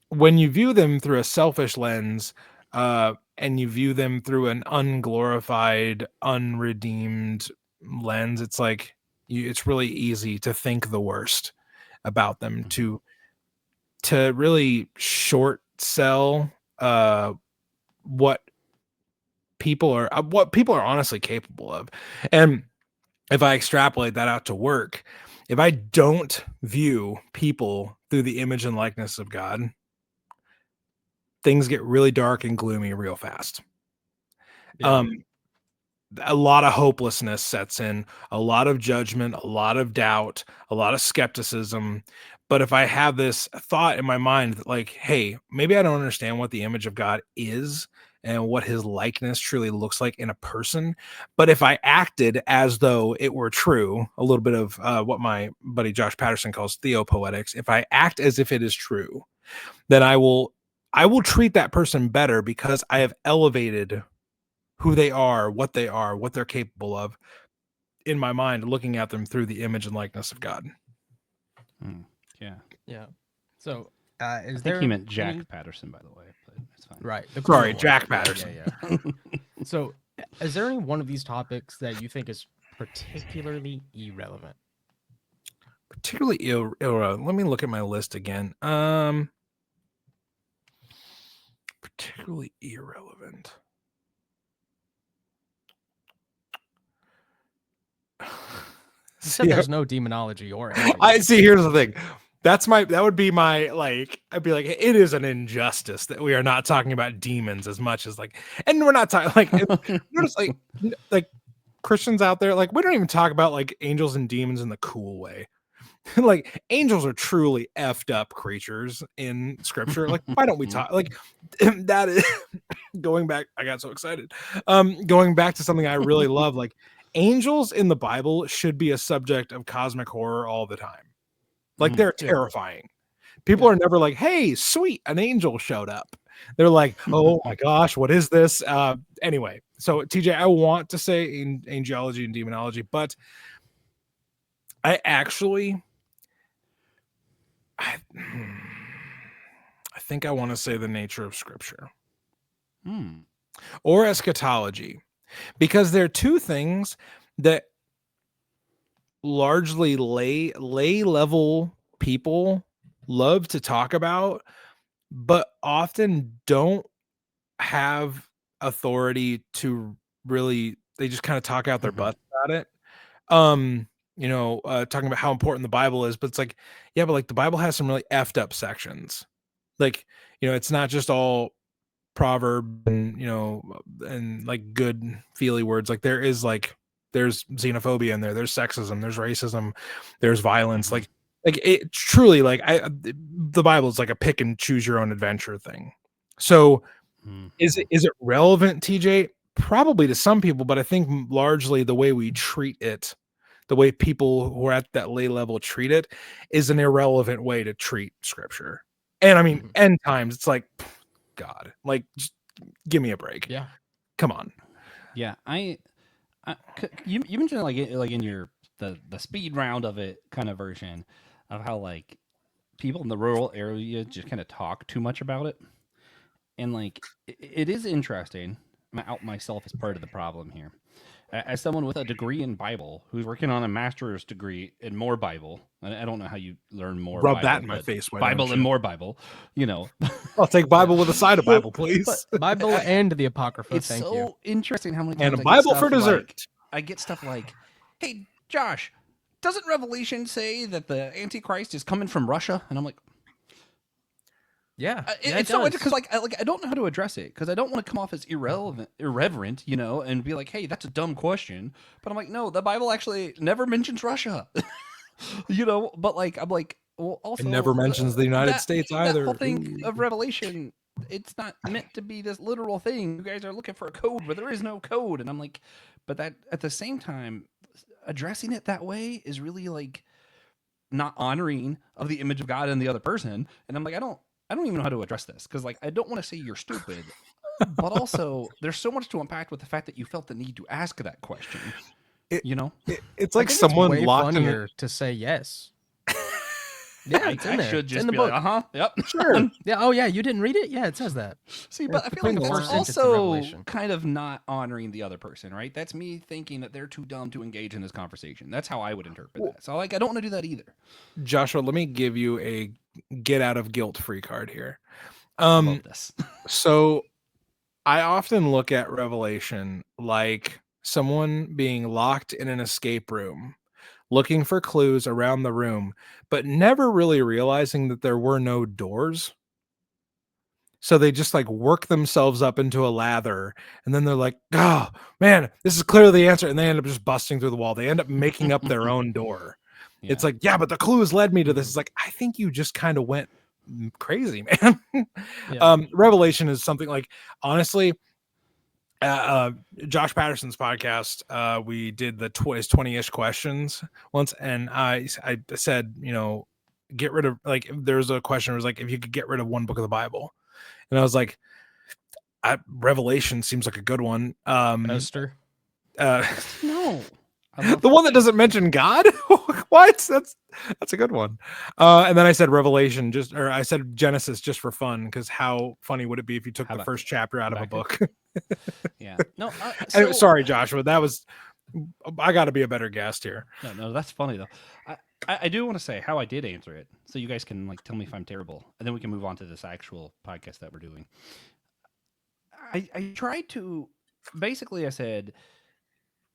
when you view them through a selfish lens, and you view them through an unglorified, unredeemed lens, it's like it's really easy to think the worst about them, to really short sell what people are honestly capable of. And if I extrapolate that out to work, if I don't view people through the image and likeness of God, things get really dark and gloomy real fast. Yeah. A lot of hopelessness sets in, a lot of judgment, a lot of doubt, a lot of skepticism. But if I have this thought in my mind that like, hey, maybe I don't understand what the image of God is and what his likeness truly looks like in a person, but if I acted as though it were true, a little bit of what my buddy Josh Patterson calls theopoetics, if I act as if it is true, then I will treat that person better because I have elevated who they are, what they're capable of in my mind, looking at them through the image and likeness of God. Yeah. So, I think he meant Jack Patterson, by the way, but it's fine. Right. Sorry, Jack Patterson. Yeah. So, is there any one of these topics that you think is particularly irrelevant? Particularly irrelevant. Let me look at my list again. Particularly irrelevant. You said there's no demonology or I see. Here's the thing. that would be my, like, I'd be like, it is an injustice that we are not talking about demons as much as, like, and we're not talking like notice like Christians out there, like, we don't even talk about like angels and demons in the cool way. Like, angels are truly effed up creatures in scripture. Like, why don't we talk like that is going back, I got so excited. Going back to something I really love, like angels in the Bible should be a subject of cosmic horror all the time. Like, they're terrifying. People are never like, hey, sweet, an angel showed up. They're like, oh my gosh, what is this? Anyway, so TJ, I want to say in angelology and demonology, but I actually I think I want to say the nature of scripture or eschatology, because they're two things that largely lay level people love to talk about, but often don't have authority to really, they just kind of talk out their butts about it. Talking about how important the Bible is, but it's like, yeah, but like the Bible has some really effed up sections. Like, it's not just all proverb and like good feely words. Like there's xenophobia in there, there's sexism, there's racism, there's violence. Like it truly, like the Bible is like a pick and choose your own adventure thing. So is it relevant, TJ? Probably to some people, but I think largely the way we treat it, the way people who are at that lay level treat it, is an irrelevant way to treat scripture. And I mean, end times, it's like, God, like, just give me a break. Yeah. Come on. Yeah. You mentioned like in your the speed round of it kind of version of how like people in the rural area just kind of talk too much about it. And like, it is interesting. I'm out myself as part of the problem here. As someone with a degree in Bible who's working on a master's degree in more Bible, I don't know how you learn more. Rub Bible, that in my face. Bible and more Bible, I'll take Bible with a side of Bible, please. But Bible and the Apocrypha. It's thank so you. interesting how many times And a Bible for dessert. I get stuff like, "Hey, Josh, doesn't Revelation say that the Antichrist is coming from Russia?" And I'm like, Yeah, it's so interesting because I don't know how to address it because I don't want to come off as irreverent, and be like, "Hey, that's a dumb question." But I'm like, no, the Bible actually never mentions Russia, But like, I'm like, well, also it never mentions the United States either. That whole thing of Revelation, it's not meant to be this literal thing. You guys are looking for a code where there is no code, and I'm like, but that at the same time, addressing it that way is really like not honoring of the image of God in the other person. And I'm like, I don't even know how to address this because, like, I don't want to say you're stupid, but also there's so much to unpack with the fact that you felt the need to ask that question. It's like someone way locked funnier to say yes. Yeah, it's in there. Should just in the be book. Like, yep, sure. Yeah. Oh, yeah. You didn't read it? Yeah, it says that. See, but I feel like that's also kind of not honoring the other person, right? That's me thinking that they're too dumb to engage in this conversation. That's how I would interpret that. So, like, I don't want to do that either. Joshua, let me give you a get out of guilt free card here. I love this. So I often look at Revelation like someone being locked in an escape room, looking for clues around the room, but never really realizing that there were no doors. So they just like work themselves up into a lather, and then they're like, oh man, this is clearly the answer. And they end up just busting through the wall. They end up making up their own door. Yeah. It's like, yeah, but the clues led me to this. It's like, I think you just kind of went crazy, man. Yeah. Revelation is something like, honestly, Josh Patterson's podcast, we did the 20-ish questions once, and I said, get rid of, like, there's a question where it was like, if you could get rid of one book of the Bible, and I was like, Revelation seems like a good one. Esther. No. The one that doesn't mention God? What? That's a good one. And then I said Revelation, I said Genesis just for fun, because how funny would it be if you took the first chapter out of a book? Yeah. No. Anyway, sorry, Joshua. I got to be a better guest here. No, that's funny though. I do want to say how I did answer it, so you guys can like tell me if I'm terrible, and then we can move on to this actual podcast that we're doing. I tried to basically, I said,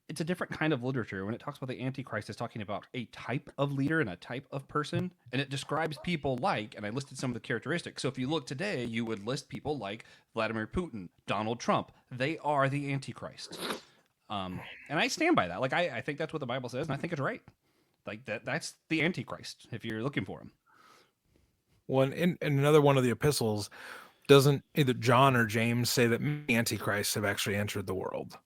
it's a different kind of literature. When it talks about the Antichrist, it's talking about a type of leader and a type of person, and it describes people like, and I listed some of the characteristics. So if you look today, you would list people like Vladimir Putin, Donald Trump. They are the Antichrist. And I stand by that. Like, I think that's what the Bible says, and I think it's right. Like, that's the Antichrist, if you're looking for him. Well, in another one of the epistles, doesn't either John or James say that many antichrists have actually entered the world?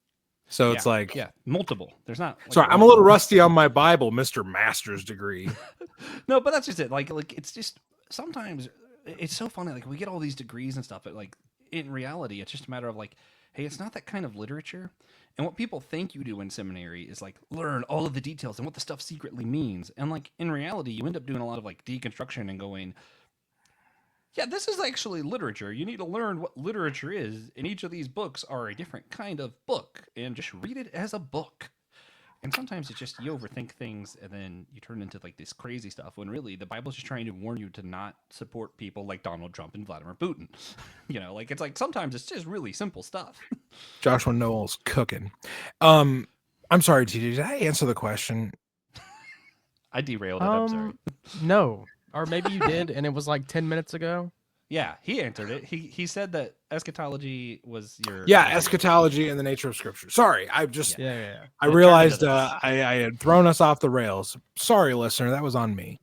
So it's like, multiple. There's not. Like, sorry, I'm a little rusty on my Bible, Mr. Master's degree. No, but that's just it. Like it's just sometimes it's so funny. Like we get all these degrees and stuff, but like in reality, it's just a matter of like, hey, it's not that kind of literature. And what people think you do in seminary is like learn all of the details and what the stuff secretly means. And like in reality, you end up doing a lot of like deconstruction and going, yeah, this is actually literature. You need to learn what literature is, and each of these books are a different kind of book, and just read it as a book. And sometimes it's just you overthink things, and then you turn into like this crazy stuff, when really the Bible's just trying to warn you to not support people like Donald Trump and Vladimir Putin. You know, like it's like sometimes it's just really simple stuff. Joshua Noel's cooking. I'm sorry, TJ, did I answer the question? I derailed it, I'm sorry. No. Or maybe you did, and it was like 10 minutes ago. Yeah, he answered it. He said that eschatology was your... Yeah, eschatology and the nature of Scripture. Sorry, I just... Yeah. I realized I had thrown us off the rails. Sorry, listener, that was on me.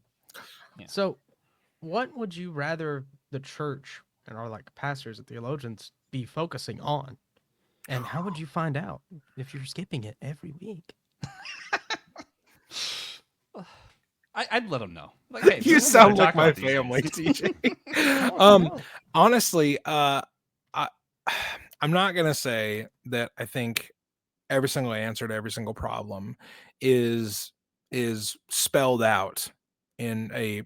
Yeah. So, what would you rather the church and our like pastors and theologians be focusing on? And how would you find out if you're skipping it every week? I'd let them know. Like, hey, you sound like my family, TJ. Honestly, I'm not gonna say that I think every single answer to every single problem is spelled out in a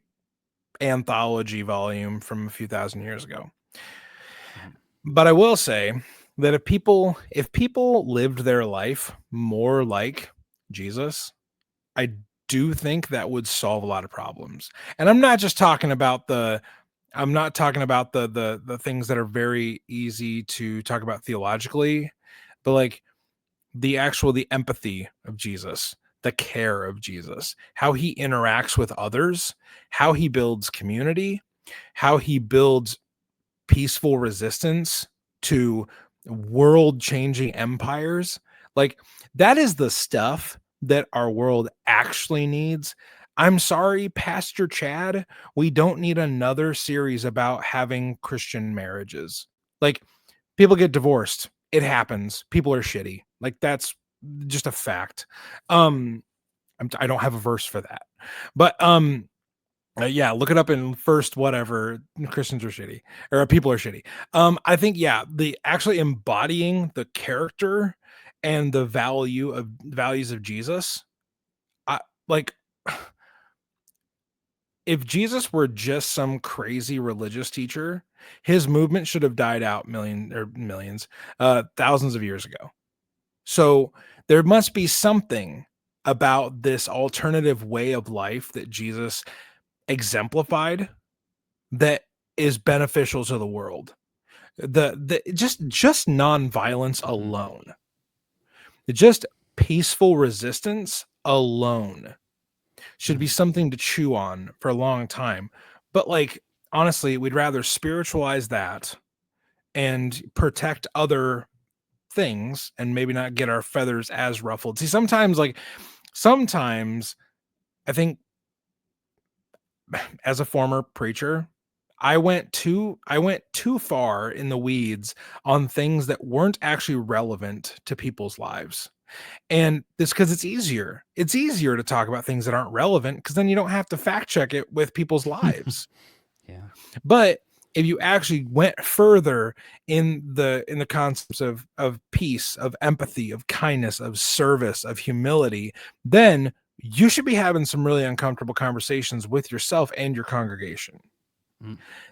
anthology volume from a few thousand years ago. But I will say that if people lived their life more like Jesus, I do think that would solve a lot of problems. And I'm not just talking about the things that are very easy to talk about theologically, but like the empathy of Jesus, the care of Jesus, how he interacts with others, how he builds community, how he builds peaceful resistance to world-changing empires. Like that is the stuff that our world actually needs. I'm sorry, Pastor Chad, we don't need another series about having Christian marriages. Like, people get divorced. It happens. People are shitty. Like, that's just a fact. I don't have a verse for that. But yeah, look it up in first whatever. Christians are shitty, or people are shitty. I think, yeah, the actually embodying the character and the values of Jesus. Like, if Jesus were just some crazy religious teacher, his movement should have died out thousands of years ago. So there must be something about this alternative way of life that Jesus exemplified that is beneficial to the world. Just nonviolence alone, just peaceful resistance alone should be something to chew on for a long time. But like, honestly, we'd rather spiritualize that and protect other things and maybe not get our feathers as ruffled. See, sometimes I think, as a former preacher, I went too far in the weeds on things that weren't actually relevant to people's lives. And this because it's easier to talk about things that aren't relevant, because then you don't have to fact check it with people's lives. Yeah. But if you actually went further in the concepts of peace, of empathy, of kindness, of service, of humility, then you should be having some really uncomfortable conversations with yourself and your congregation.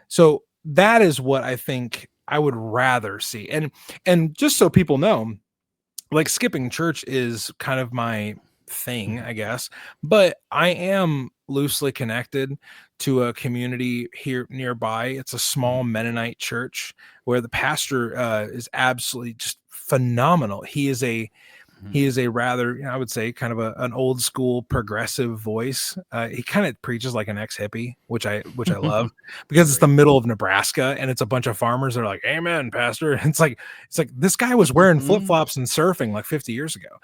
So that is what I think I would rather see. And just so people know, like, skipping church is kind of my thing, I guess, but I am loosely connected to a community here nearby. It's a small Mennonite church where the pastor is absolutely just phenomenal. He is a He is a rather, I would say, kind of an old school progressive voice. He kind of preaches like an ex-hippie, which I love, because it's the middle of Nebraska and it's a bunch of farmers that are like, "Amen, pastor." And it's like this guy was wearing flip-flops and surfing like 50 years ago.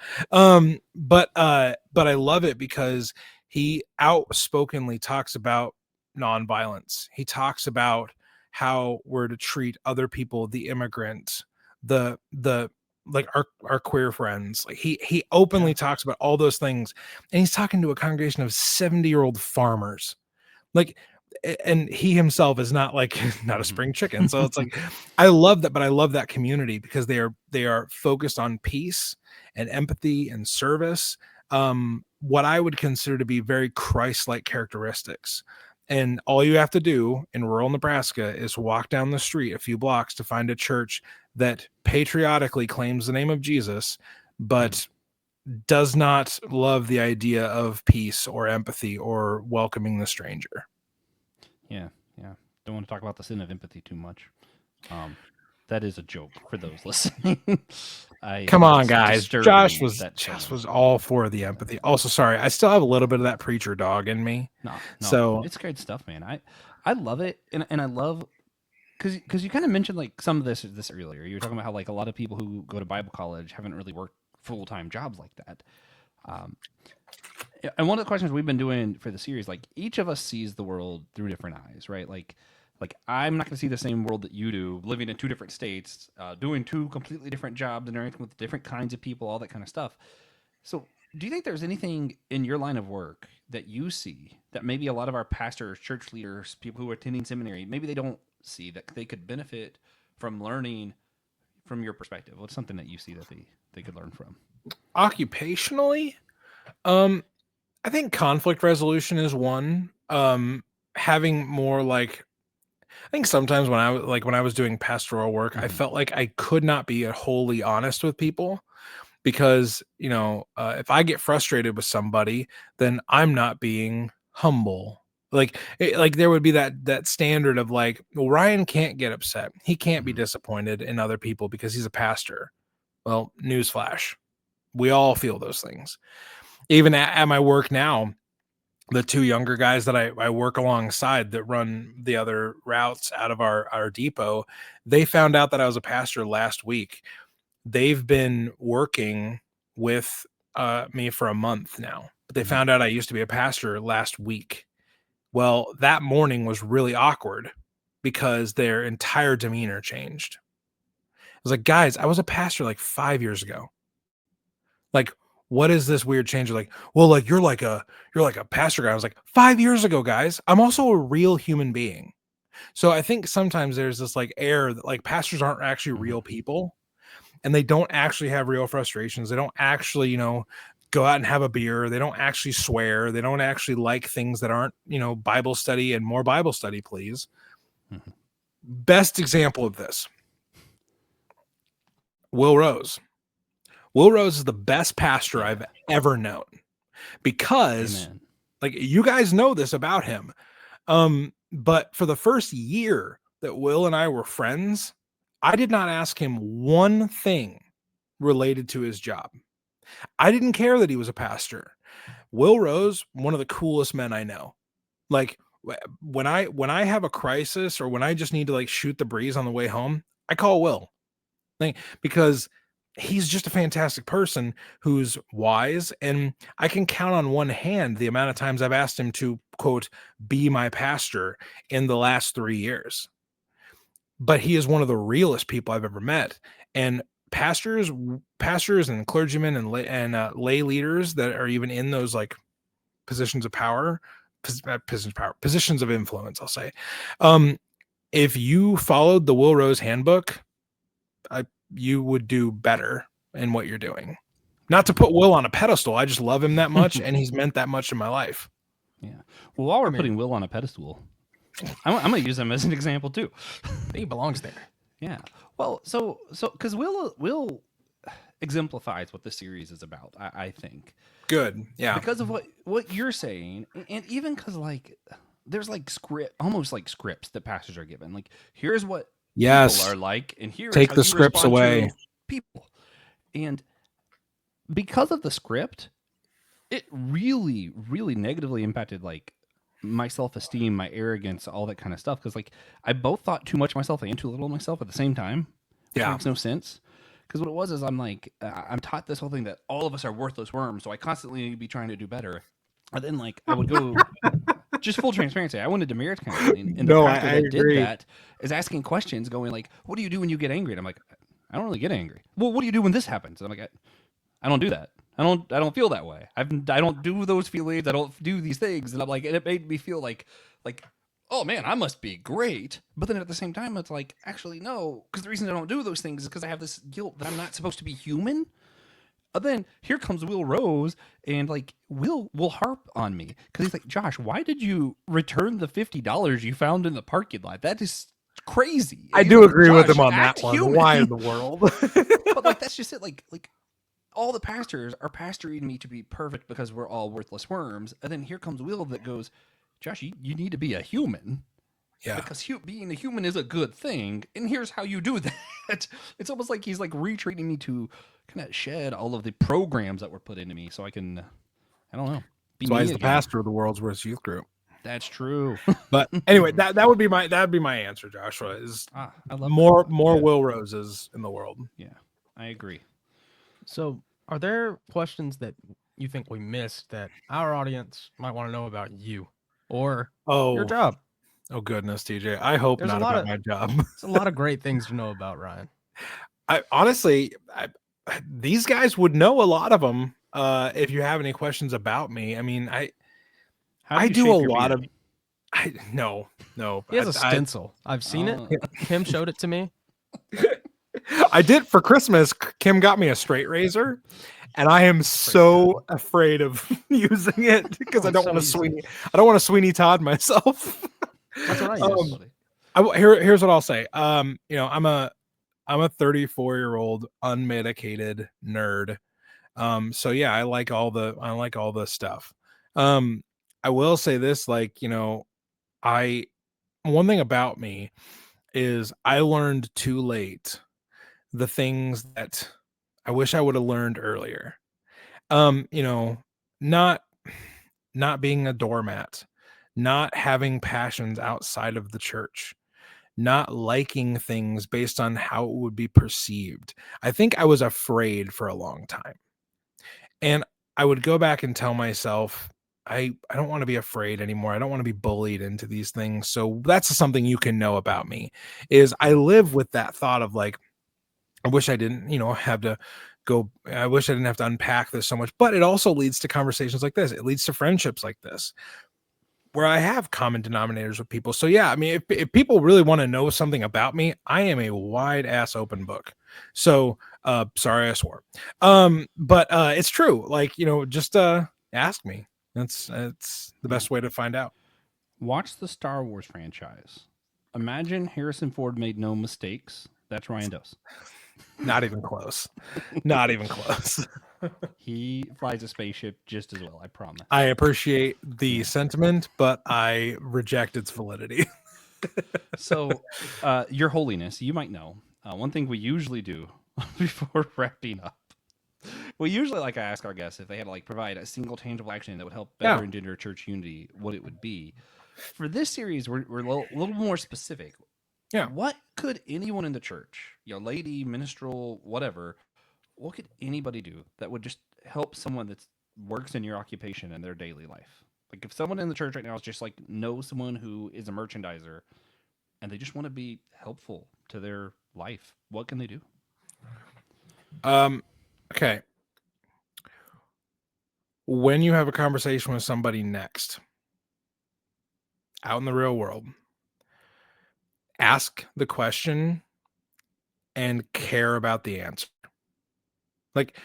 But I love it because he outspokenly talks about nonviolence. He talks about how we're to treat other people, the immigrant, the like our queer friends. Like he openly talks about all those things, and he's talking to a congregation of 70-year-old farmers. Like, and he himself is not like not a spring chicken. So it's like, I love that, but I love that community because they are focused on peace and empathy and service. What I would consider to be very Christ-like characteristics. And all you have to do in rural Nebraska is walk down the street a few blocks to find a church that patriotically claims the name of Jesus, but does not love the idea of peace or empathy or welcoming the stranger. Yeah. Don't want to talk about the sin of empathy too much. That is a joke for those listening. Come on, guys. Josh was all for the empathy. Also, sorry, I still have a little bit of that preacher dog in me. No, so it's great stuff, man. I love it, and I love because you kind of mentioned like some of this earlier. You were talking about how like a lot of people who go to Bible college haven't really worked full-time jobs like that. And one of the questions we've been doing for the series, like each of us sees the world through different eyes, right? Like I'm not going to see the same world that you do, living in two different states, doing two completely different jobs, interacting with different kinds of people, all that kind of stuff. So do you think there's anything in your line of work that you see that maybe a lot of our pastors, church leaders, people who are attending seminary, maybe they don't see that they could benefit from learning from your perspective? What's something that you see that they could learn from? Occupationally, I think conflict resolution is one. Having more like, I think sometimes when I was doing pastoral work, I felt like I could not be wholly honest with people because, if I get frustrated with somebody, then I'm not being humble. Like there would be that standard of like, well, Ryan can't get upset. He can't be disappointed in other people because he's a pastor. Well, newsflash. We all feel those things. Even at my work now, the two younger guys that I work alongside that run the other routes out of our depot, they found out that I was a pastor last week. They've been working with me for a month now, but they found out I used to be a pastor last week. Well, that morning was really awkward because their entire demeanor changed. I was like, guys, I was a pastor like 5 years ago. Like, what is this weird change? Like, well, like you're like a pastor guy. I was like, 5 years ago, guys, I'm also a real human being. So I think sometimes there's this like air that like pastors aren't actually real people and they don't actually have real frustrations. They don't actually, go out and have a beer. They don't actually swear. They don't actually like things that aren't, Bible study and more Bible study, please. Best example of this, Will Rose. Will Rose is the best pastor I've ever known because like you guys know this about him. But for the first year that Will and I were friends, I did not ask him one thing related to his job. I didn't care that he was a pastor. Will Rose, one of the coolest men I know. Like when I have a crisis or when I just need to like shoot the breeze on the way home, I call Will. Like, because he's just a fantastic person who's wise, and I can count on one hand the amount of times I've asked him to, quote, be my pastor in the last 3 years. But he is one of the realest people I've ever met. And pastors and clergymen and lay leaders that are even in those like positions of power, positions of influence, I'll say. If you followed the Will Rose handbook, you would do better in what you're doing. Not to put Will on a pedestal. I just love him that much, and he's meant that much in my life. Yeah. Well, while we're putting Will on a pedestal, I'm going to use him as an example too. He belongs there. Yeah. Well, so because Will exemplifies what this series is about, I think. Good. Yeah. Because of what you're saying, and even because like there's like almost like scripts that pastors are given. Like, here's what people are like, and here take the scripts away. People, and because of the script, it really, really negatively impacted like my self-esteem, my arrogance, all that kind of stuff. Because like I both thought too much of myself and too little of myself at the same time, which Yeah. makes no sense. Because what it was is I'm like I'm taught this whole thing that all of us are worthless worms, so I constantly need to be trying to do better. And then like I would go, just full transparency, I went into marriage counseling, and the No, pastor I that agree. did that is asking questions, going like, "What do you do when you get angry?" And I'm like, "I don't really get angry." Well, what do you do when this happens? And I'm like, I don't do that. I don't feel that way. I don't do those feelings. I don't do these things. And I'm like, and it made me feel like, oh man, I must be great. But then at the same time, it's like, actually no, because the reason I don't do those things is because I have this guilt that I'm not supposed to be human. And then here comes Will Rose, and like Will harp on me because he's like, Josh, why did you return the $50 you found in the parking lot? That is crazy. And I he's do like, agree with "Josh, him on act that one. human." Why in the world? But like that's just it. Like all the pastors are pastoring me to be perfect because we're all worthless worms. And then here comes Will that goes, Josh, you need to be a human. Yeah. Because being a human is a good thing. And here's how you do that. It's almost like he's like retraining me to kind of shed all of the programs that were put into me so I can, I don't know. That's why me he's the again. pastor of the world's worst youth group. That's true. But anyway, that would be my answer, Joshua. Is I love more that one. Yeah. Will Roses in the world. Yeah, I agree. So, are there questions that you think we missed that our audience might want to know about you or your job? Oh goodness, TJ. I hope There's not a lot about of- my job. It's a lot of great things to know about Ryan. I honestly, these guys would know a lot of them. If you have any questions about me, I mean, I do a lot of. No. He has a stencil. I've seen it. Kim showed it to me. I did for Christmas. Kim got me a straight razor, and I am so afraid of using it because I don't want to Sweeney Todd myself. That's what I use. Here's what I'll say. You know, I'm a 34-year-old unmedicated nerd. So yeah, I like all the stuff. I will say this, like, you know, one thing about me is I learned too late the things that I wish I would have learned earlier. You know, not being a doormat, not having passions outside of the church, not liking things based on how it would be perceived. I think I was afraid for a long time. And I would go back and tell myself, I don't want to be afraid anymore. I don't want to be bullied into these things. So that's something you can know about me is I live with that thought of like, I wish I didn't, you know, have to go. I wish I didn't have to unpack this so much, but it also leads to conversations like this. It leads to friendships like this, where I have common denominators with people. So yeah, I mean, if people really want to know something about me, I am a wide ass open book. So, sorry, I swore. But it's true. Like, you know, just ask me. That's the best way to find out. Watch the Star Wars franchise. Imagine Harrison Ford made no mistakes. That's Ryan Dose. Not even close. Not even close. He flies a spaceship just as well, I promise. I appreciate the sentiment, but I reject its validity. So, Your Holiness, you might know, one thing we usually do before wrapping up, we usually like to ask our guests if they had to like provide a single tangible action that would help better engender church unity, what it would be. For this series, we're a little more specific. Yeah. What could anyone in the church, you know, lady, minstrel, whatever, what could anybody do that would just help someone that works in your occupation in their daily life? Like if someone in the church right now is just like knows someone who is a merchandiser and they just want to be helpful to their life, what can they do? Okay. When you have a conversation with somebody next, out in the real world, ask the question and care about the answer. Like,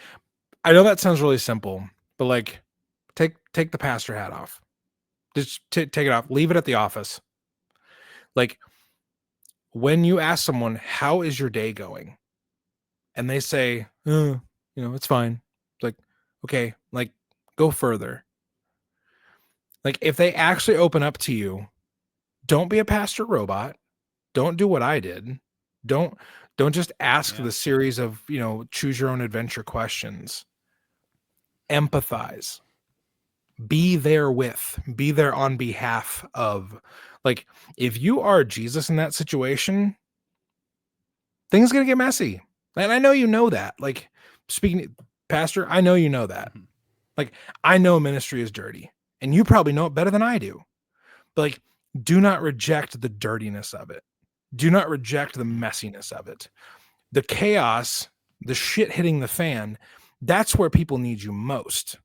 I know that sounds really simple, but like, take the pastor hat off. Just take it off. Leave it at the office. Like, when you ask someone, how is your day going? And they say, you know, it's fine. Like, okay, like, go further. Like, if they actually open up to you, don't be a pastor robot. Don't do what I did. Don't just ask the series of, you know, choose your own adventure questions. empathize, be there on behalf of. Like, if you are Jesus in that situation, things are going to get messy. And I know you know that. Like, speaking, Pastor, I know you know that. Like, I know ministry is dirty, and you probably know it better than I do. But, like, do not reject the dirtiness of it. Do not reject the messiness of it. The chaos, the shit hitting the fan, that's where people need you most.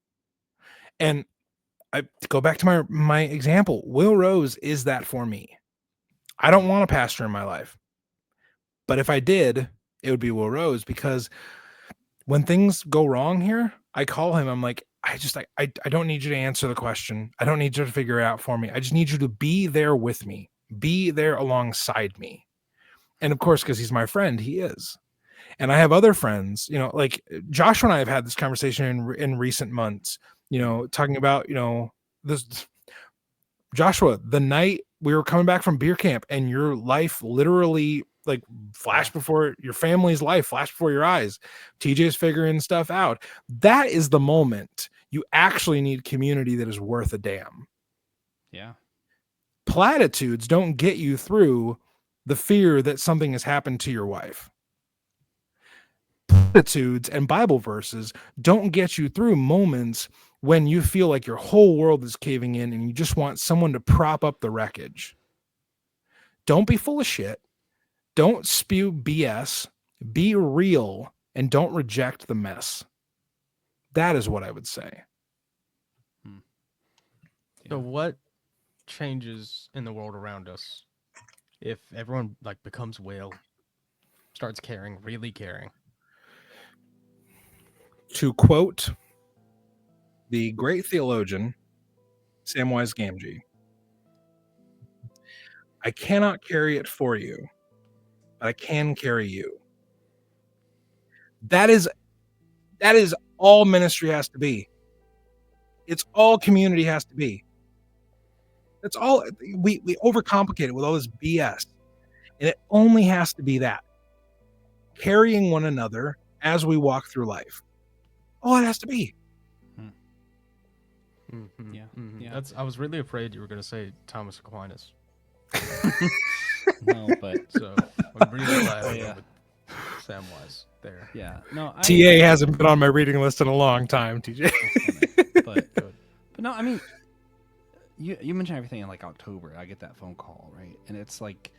And I go back to my example. Will Rose is that for me. I don't want a pastor in my life. But if I did, it would be Will Rose, because when things go wrong here, I call him. I'm like, I don't need you to answer the question. I don't need you to figure it out for me. I just need you to be there with me, be there alongside me. And of course, because he's my friend, he is. And I have other friends, like Joshua and I have had this conversation in recent months, talking about, this Joshua, the night we were coming back from beer camp and your life literally like flashed before your family's life, flashed before your eyes. TJ's figuring stuff out. That is the moment you actually need community that is worth a damn. Yeah. Platitudes don't get you through the fear that something has happened to your wife. Platitudes and Bible verses don't get you through moments when you feel like your whole world is caving in and you just want someone to prop up the wreckage. Don't be full of shit. Don't spew BS. Be real and don't reject the mess. That is what I would say. So what changes in the world around us if everyone like becomes Will, starts caring, really caring? To quote the great theologian Samwise Gamgee, I cannot carry it for you, but I can carry you. That is all ministry has to be. It's all community has to be. That's all. We overcomplicate it with all this BS, and it only has to be that. Carrying one another as we walk through life. All it has to be. Mm-hmm. Yeah. Mm-hmm. Yeah. I was really afraid you were going to say Thomas Aquinas. No, but So I'm really glad I went with Samwise there. yeah. No, TA hasn't been on my reading list in a long time, TJ. but no, I mean, you mentioned everything in like October. I get that phone call, right? And it's like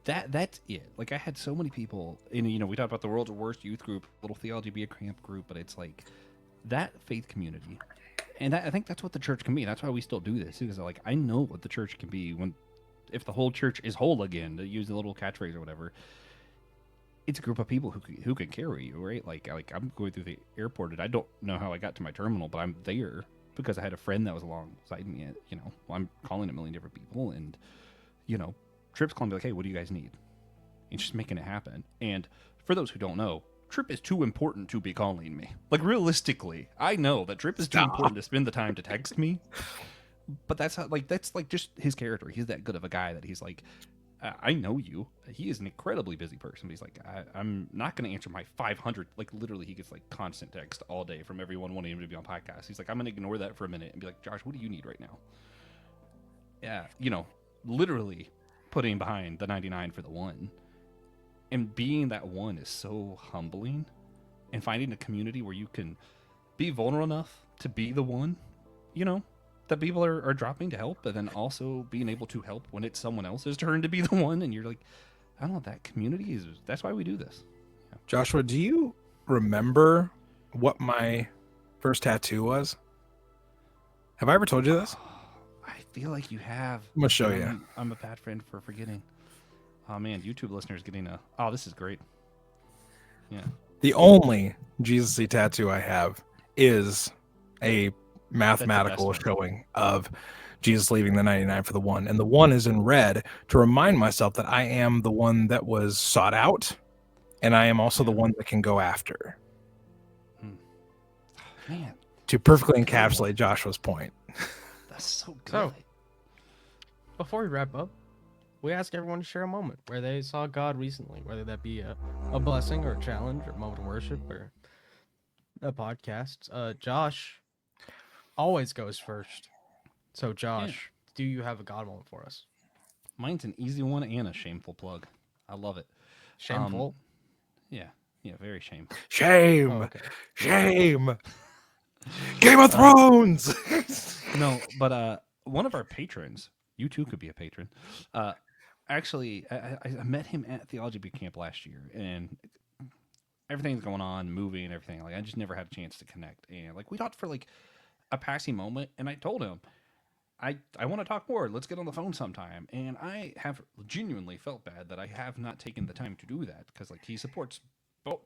that's it. Like, I had so many people, and we talked about the world's worst youth group, little theology be a cramp group, but it's like that faith community. And I think that's what the church can be. That's why we still do this, because like I know what the church can be if the whole church is whole again, to use the little catchphrase or whatever. It's a group of people who can carry you, right? Like I'm going through the airport, and I don't know how I got to my terminal, but I'm there because I had a friend that was alongside me. I'm calling a million different people, and Tripp's calling me like, hey, what do you guys need? And just making it happen. And for those who don't know, Tripp is too important to be calling me. Like, realistically, I know that Tripp is too important to spend the time to text me. But that's just his character. He's that good of a guy that he's like, I know you. He is an incredibly busy person. But he's like, I'm not going to answer my 500. Like, literally, he gets like constant text all day from everyone wanting him to be on podcasts. He's like, I'm going to ignore that for a minute and be like, Josh, what do you need right now? Yeah, literally putting behind the 99 for the one. And being that one is so humbling, and finding a community where you can be vulnerable enough to be the one, that people are dropping to help, but then also being able to help when it's someone else's turn to be the one. And you're like, I don't know, that community that's why we do this. Yeah. Joshua, do you remember what my first tattoo was? Have I ever told you this? I feel like you have. I'm going to show you. I'm a bad friend for forgetting. Oh man, YouTube listeners getting this is great. Yeah. The only Jesus-y tattoo I have is a mathematical showing of Jesus leaving the 99 for the one. And the one is in red to remind myself that I am the one that was sought out, and I am also the one that can go after. Man. To perfectly encapsulate Joshua's point. That's so good. So, before we wrap up, we ask everyone to share a moment where they saw God recently, whether that be a blessing or a challenge or a moment of worship or podcasts. Josh always goes first. So, Yeah. Josh, do you have a God moment for us? Mine's an easy one and a shameful plug. I love it. Shameful. Yeah, very shameful. Shame, Oh, okay. shame. Game of Thrones. No, but one of our patrons, you too could be a patron. Actually, I met him at Theology Boot Camp last year, and everything's going on, moving and everything. Like I just never had a chance to connect, and like we talked for like a passing moment, and I told him, I want to talk more. Let's get on the phone sometime. And I have genuinely felt bad that I have not taken the time to do that because like he supports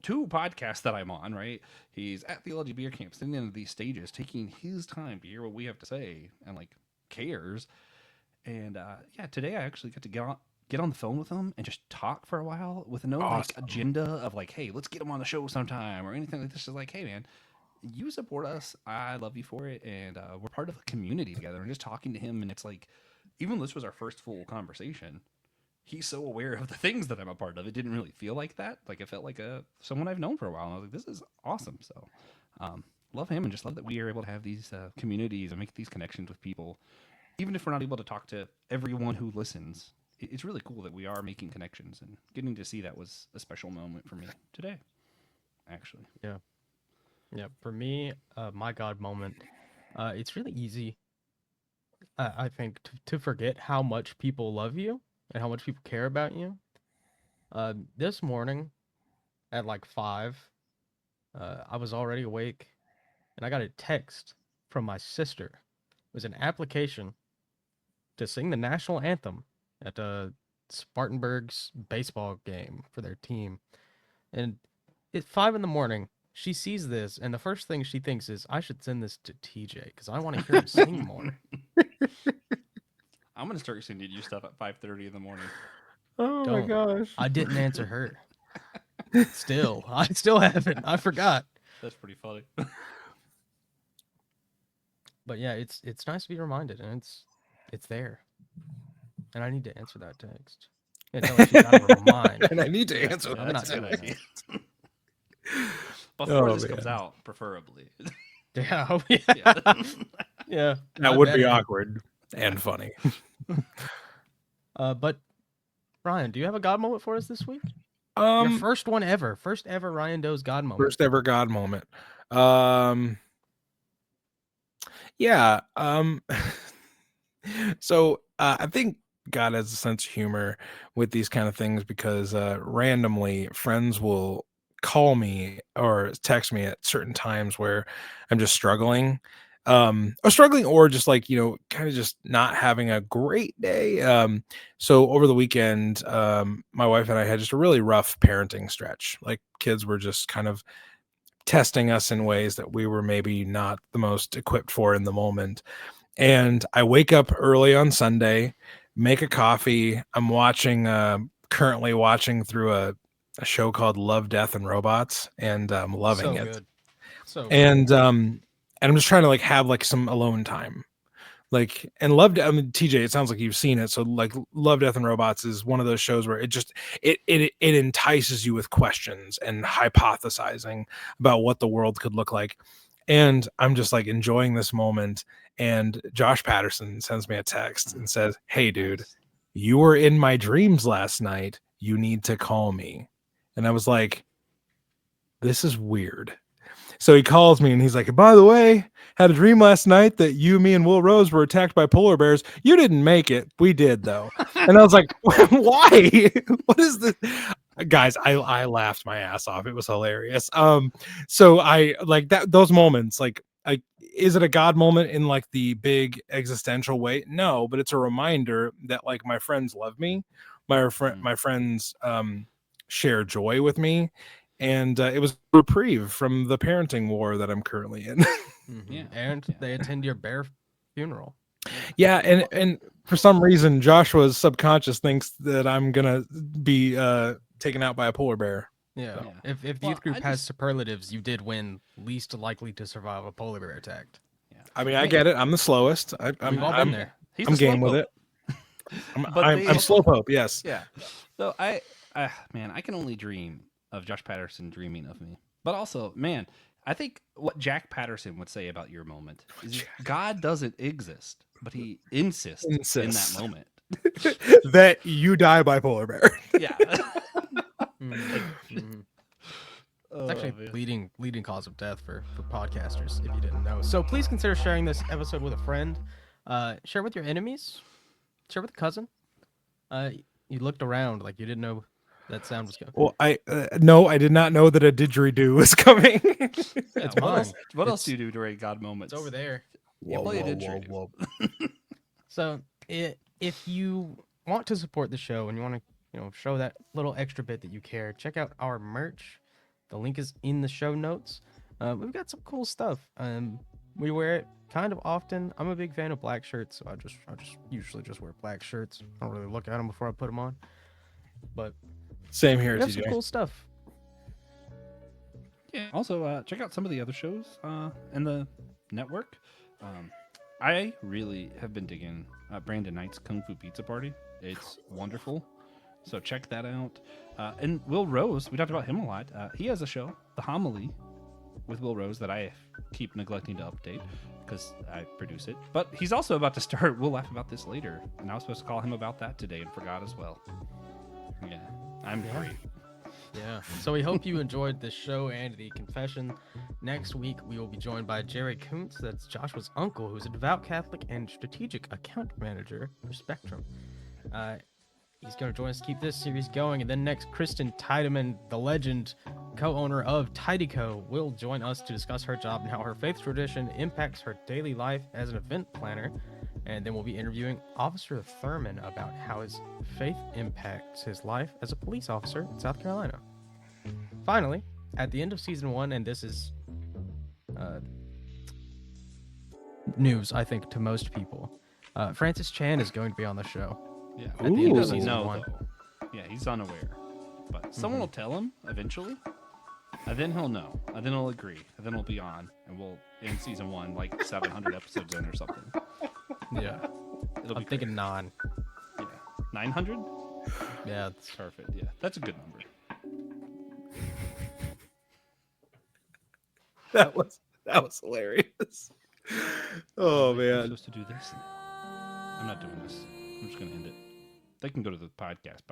two podcasts that I'm on, right? He's at Theology Beer Camp, sitting in these stages, taking his time to hear what we have to say and like cares. And yeah, today I actually got to get on the phone with him and just talk for a while with no like Awesome. agenda of like, hey, let's get him on the show sometime or anything like this. Just like, hey, man, you support us. I love you for it, and we're part of a community together. And just talking to him, and it's like, even though this was our first full conversation, he's so aware of the things that I'm a part of. It didn't really feel like that. Like it felt like someone I've known for a while. And I was like, this is awesome. So, love him, and just love that we are able to have these communities and make these connections with people, even if we're not able to talk to everyone who listens. It's really cool that we are making connections, and getting to see that was a special moment for me today. Actually, Yeah. Yeah. For me, my God moment, it's really easy, I think, to forget how much people love you and how much people care about you. This morning at like 5, I was already awake and I got a text from my sister. It was an application to sing the national anthem at Spartanburg's baseball game for their team. And at 5 in the morning, she sees this, and the first thing she thinks is, I should send this to TJ because I want to hear him sing more. I'm gonna start sending you stuff at 5:30 in the morning. Oh my Don't. gosh. I didn't answer her. I still haven't. I forgot. That's pretty funny. But yeah, it's nice to be reminded, and it's there. And I need to answer that text. And tell her she's out of her mind. And I need to answer I'm that. not That's a good doing idea. that. Before Oh, this comes man. out, preferably. Yeah, oh, yeah. Yeah. Yeah. That I would be better. awkward and funny. But Ryan, do you have a God moment for us this week? Your first one ever. First ever Ryan Doe's God moment. First ever God moment. Yeah. So I think God has a sense of humor with these kind of things because randomly friends will call me or text me at certain times where I'm just struggling. Or just like, kind of just not having a great day. So over the weekend, my wife and I had just a really rough parenting stretch. Like kids were just kind of testing us in ways that we were maybe not the most equipped for in the moment. And I wake up early on Sunday, make a coffee. I'm currently watching through a show called Love, Death, and Robots, and I'm loving So it. good. So good. And I'm just trying to like have like some alone time. Like, and TJ, it sounds like you've seen it. So like Love, Death, and Robots is one of those shows where it entices you with questions and hypothesizing about what the world could look like. And I'm just like enjoying this moment. And Josh Patterson sends me a text and says, "Hey dude, you were in my dreams last night. You need to call me." And I was like, this is weird. So he calls me and he's like, "By the way, had a dream last night that you, me, and Will Rose were attacked by polar bears. You didn't make it. We did though." And I was like, "Why? What is this?" Guys, I laughed my ass off. It was hilarious. So I like that, those moments, like, is it a God moment in like the big existential way? No, but it's a reminder that like my friends love me. My friends share joy with me. And it was a reprieve from the parenting war that I'm currently in. Yeah. And they attend your bear funeral. Yeah, and for some reason, Joshua's subconscious thinks that I'm gonna be taken out by a polar bear. Yeah. So. If the youth group has superlatives, you did win least likely to survive a polar bear attack. Yeah. I mean, I get it. I'm the slowest. We've all been there. I'm game with it. I'm slowpoke. Yes. Yeah. So man, I can only dream of Josh Patterson dreaming of me. But also, man, I think what Jack Patterson would say about your moment is God doesn't exist, but he insists in that moment. That you die bipolar bear. Yeah. It's actually leading cause of death for podcasters, if you didn't know. So please consider sharing this episode with a friend. Share with your enemies. Share with a cousin. You looked around like you didn't know that sound was coming. Well, I did not know that a didgeridoo was coming. It's mine. What else do you do during God moments? It's over there. You play a didgeridoo. So if you want to support the show and you want to show that little extra bit that you care, check out our merch. The link is in the show notes. We've got some cool stuff. We wear it kind of often. I'm a big fan of black shirts, so I just usually just wear black shirts. I don't really look at them before I put them on. But same here, we have TJ. some cool stuff. Yeah. Also, check out some of the other shows in the network. I really have been digging Brandon Knight's Kung Fu Pizza Party. It's wonderful. So check that out. And Will Rose, we talked about him a lot. He has a show, The Homily, with Will Rose that I keep neglecting to update because I produce it. But he's also about to start. We'll laugh about this later. And I was supposed to call him about that today and forgot as well. Yeah, I'm great. Yeah. So we hope you enjoyed this show and the confession. Next week, we will be joined by Jerry Kuntz. That's Joshua's uncle, who's a devout Catholic and strategic account manager for Spectrum. He's going to join us to keep this series going. And then next, Kristen Tiedemann, the legend, co-owner of Tidyco, will join us to discuss her job and how her faith tradition impacts her daily life as an event planner. And then we'll be interviewing Officer Thurman about how his faith impacts his life as a police officer in South Carolina. Finally, at the end of season 1, and this is news, I think, to most people, Francis Chan is going to be on the show. Yeah, at the end of doesn't season know, 1. Though. Yeah, he's unaware. But someone will tell him eventually. And then he'll know. And then he'll agree. And then he'll be on. And we'll end season 1 like 700 episodes in or something. Yeah. I'm thinking 9. Yeah. 900? Yeah, that's perfect. Yeah, that's a good number. That was hilarious. Oh man. I'm supposed to do this. I'm not doing this. I'm just gonna end it. They can go to the podcast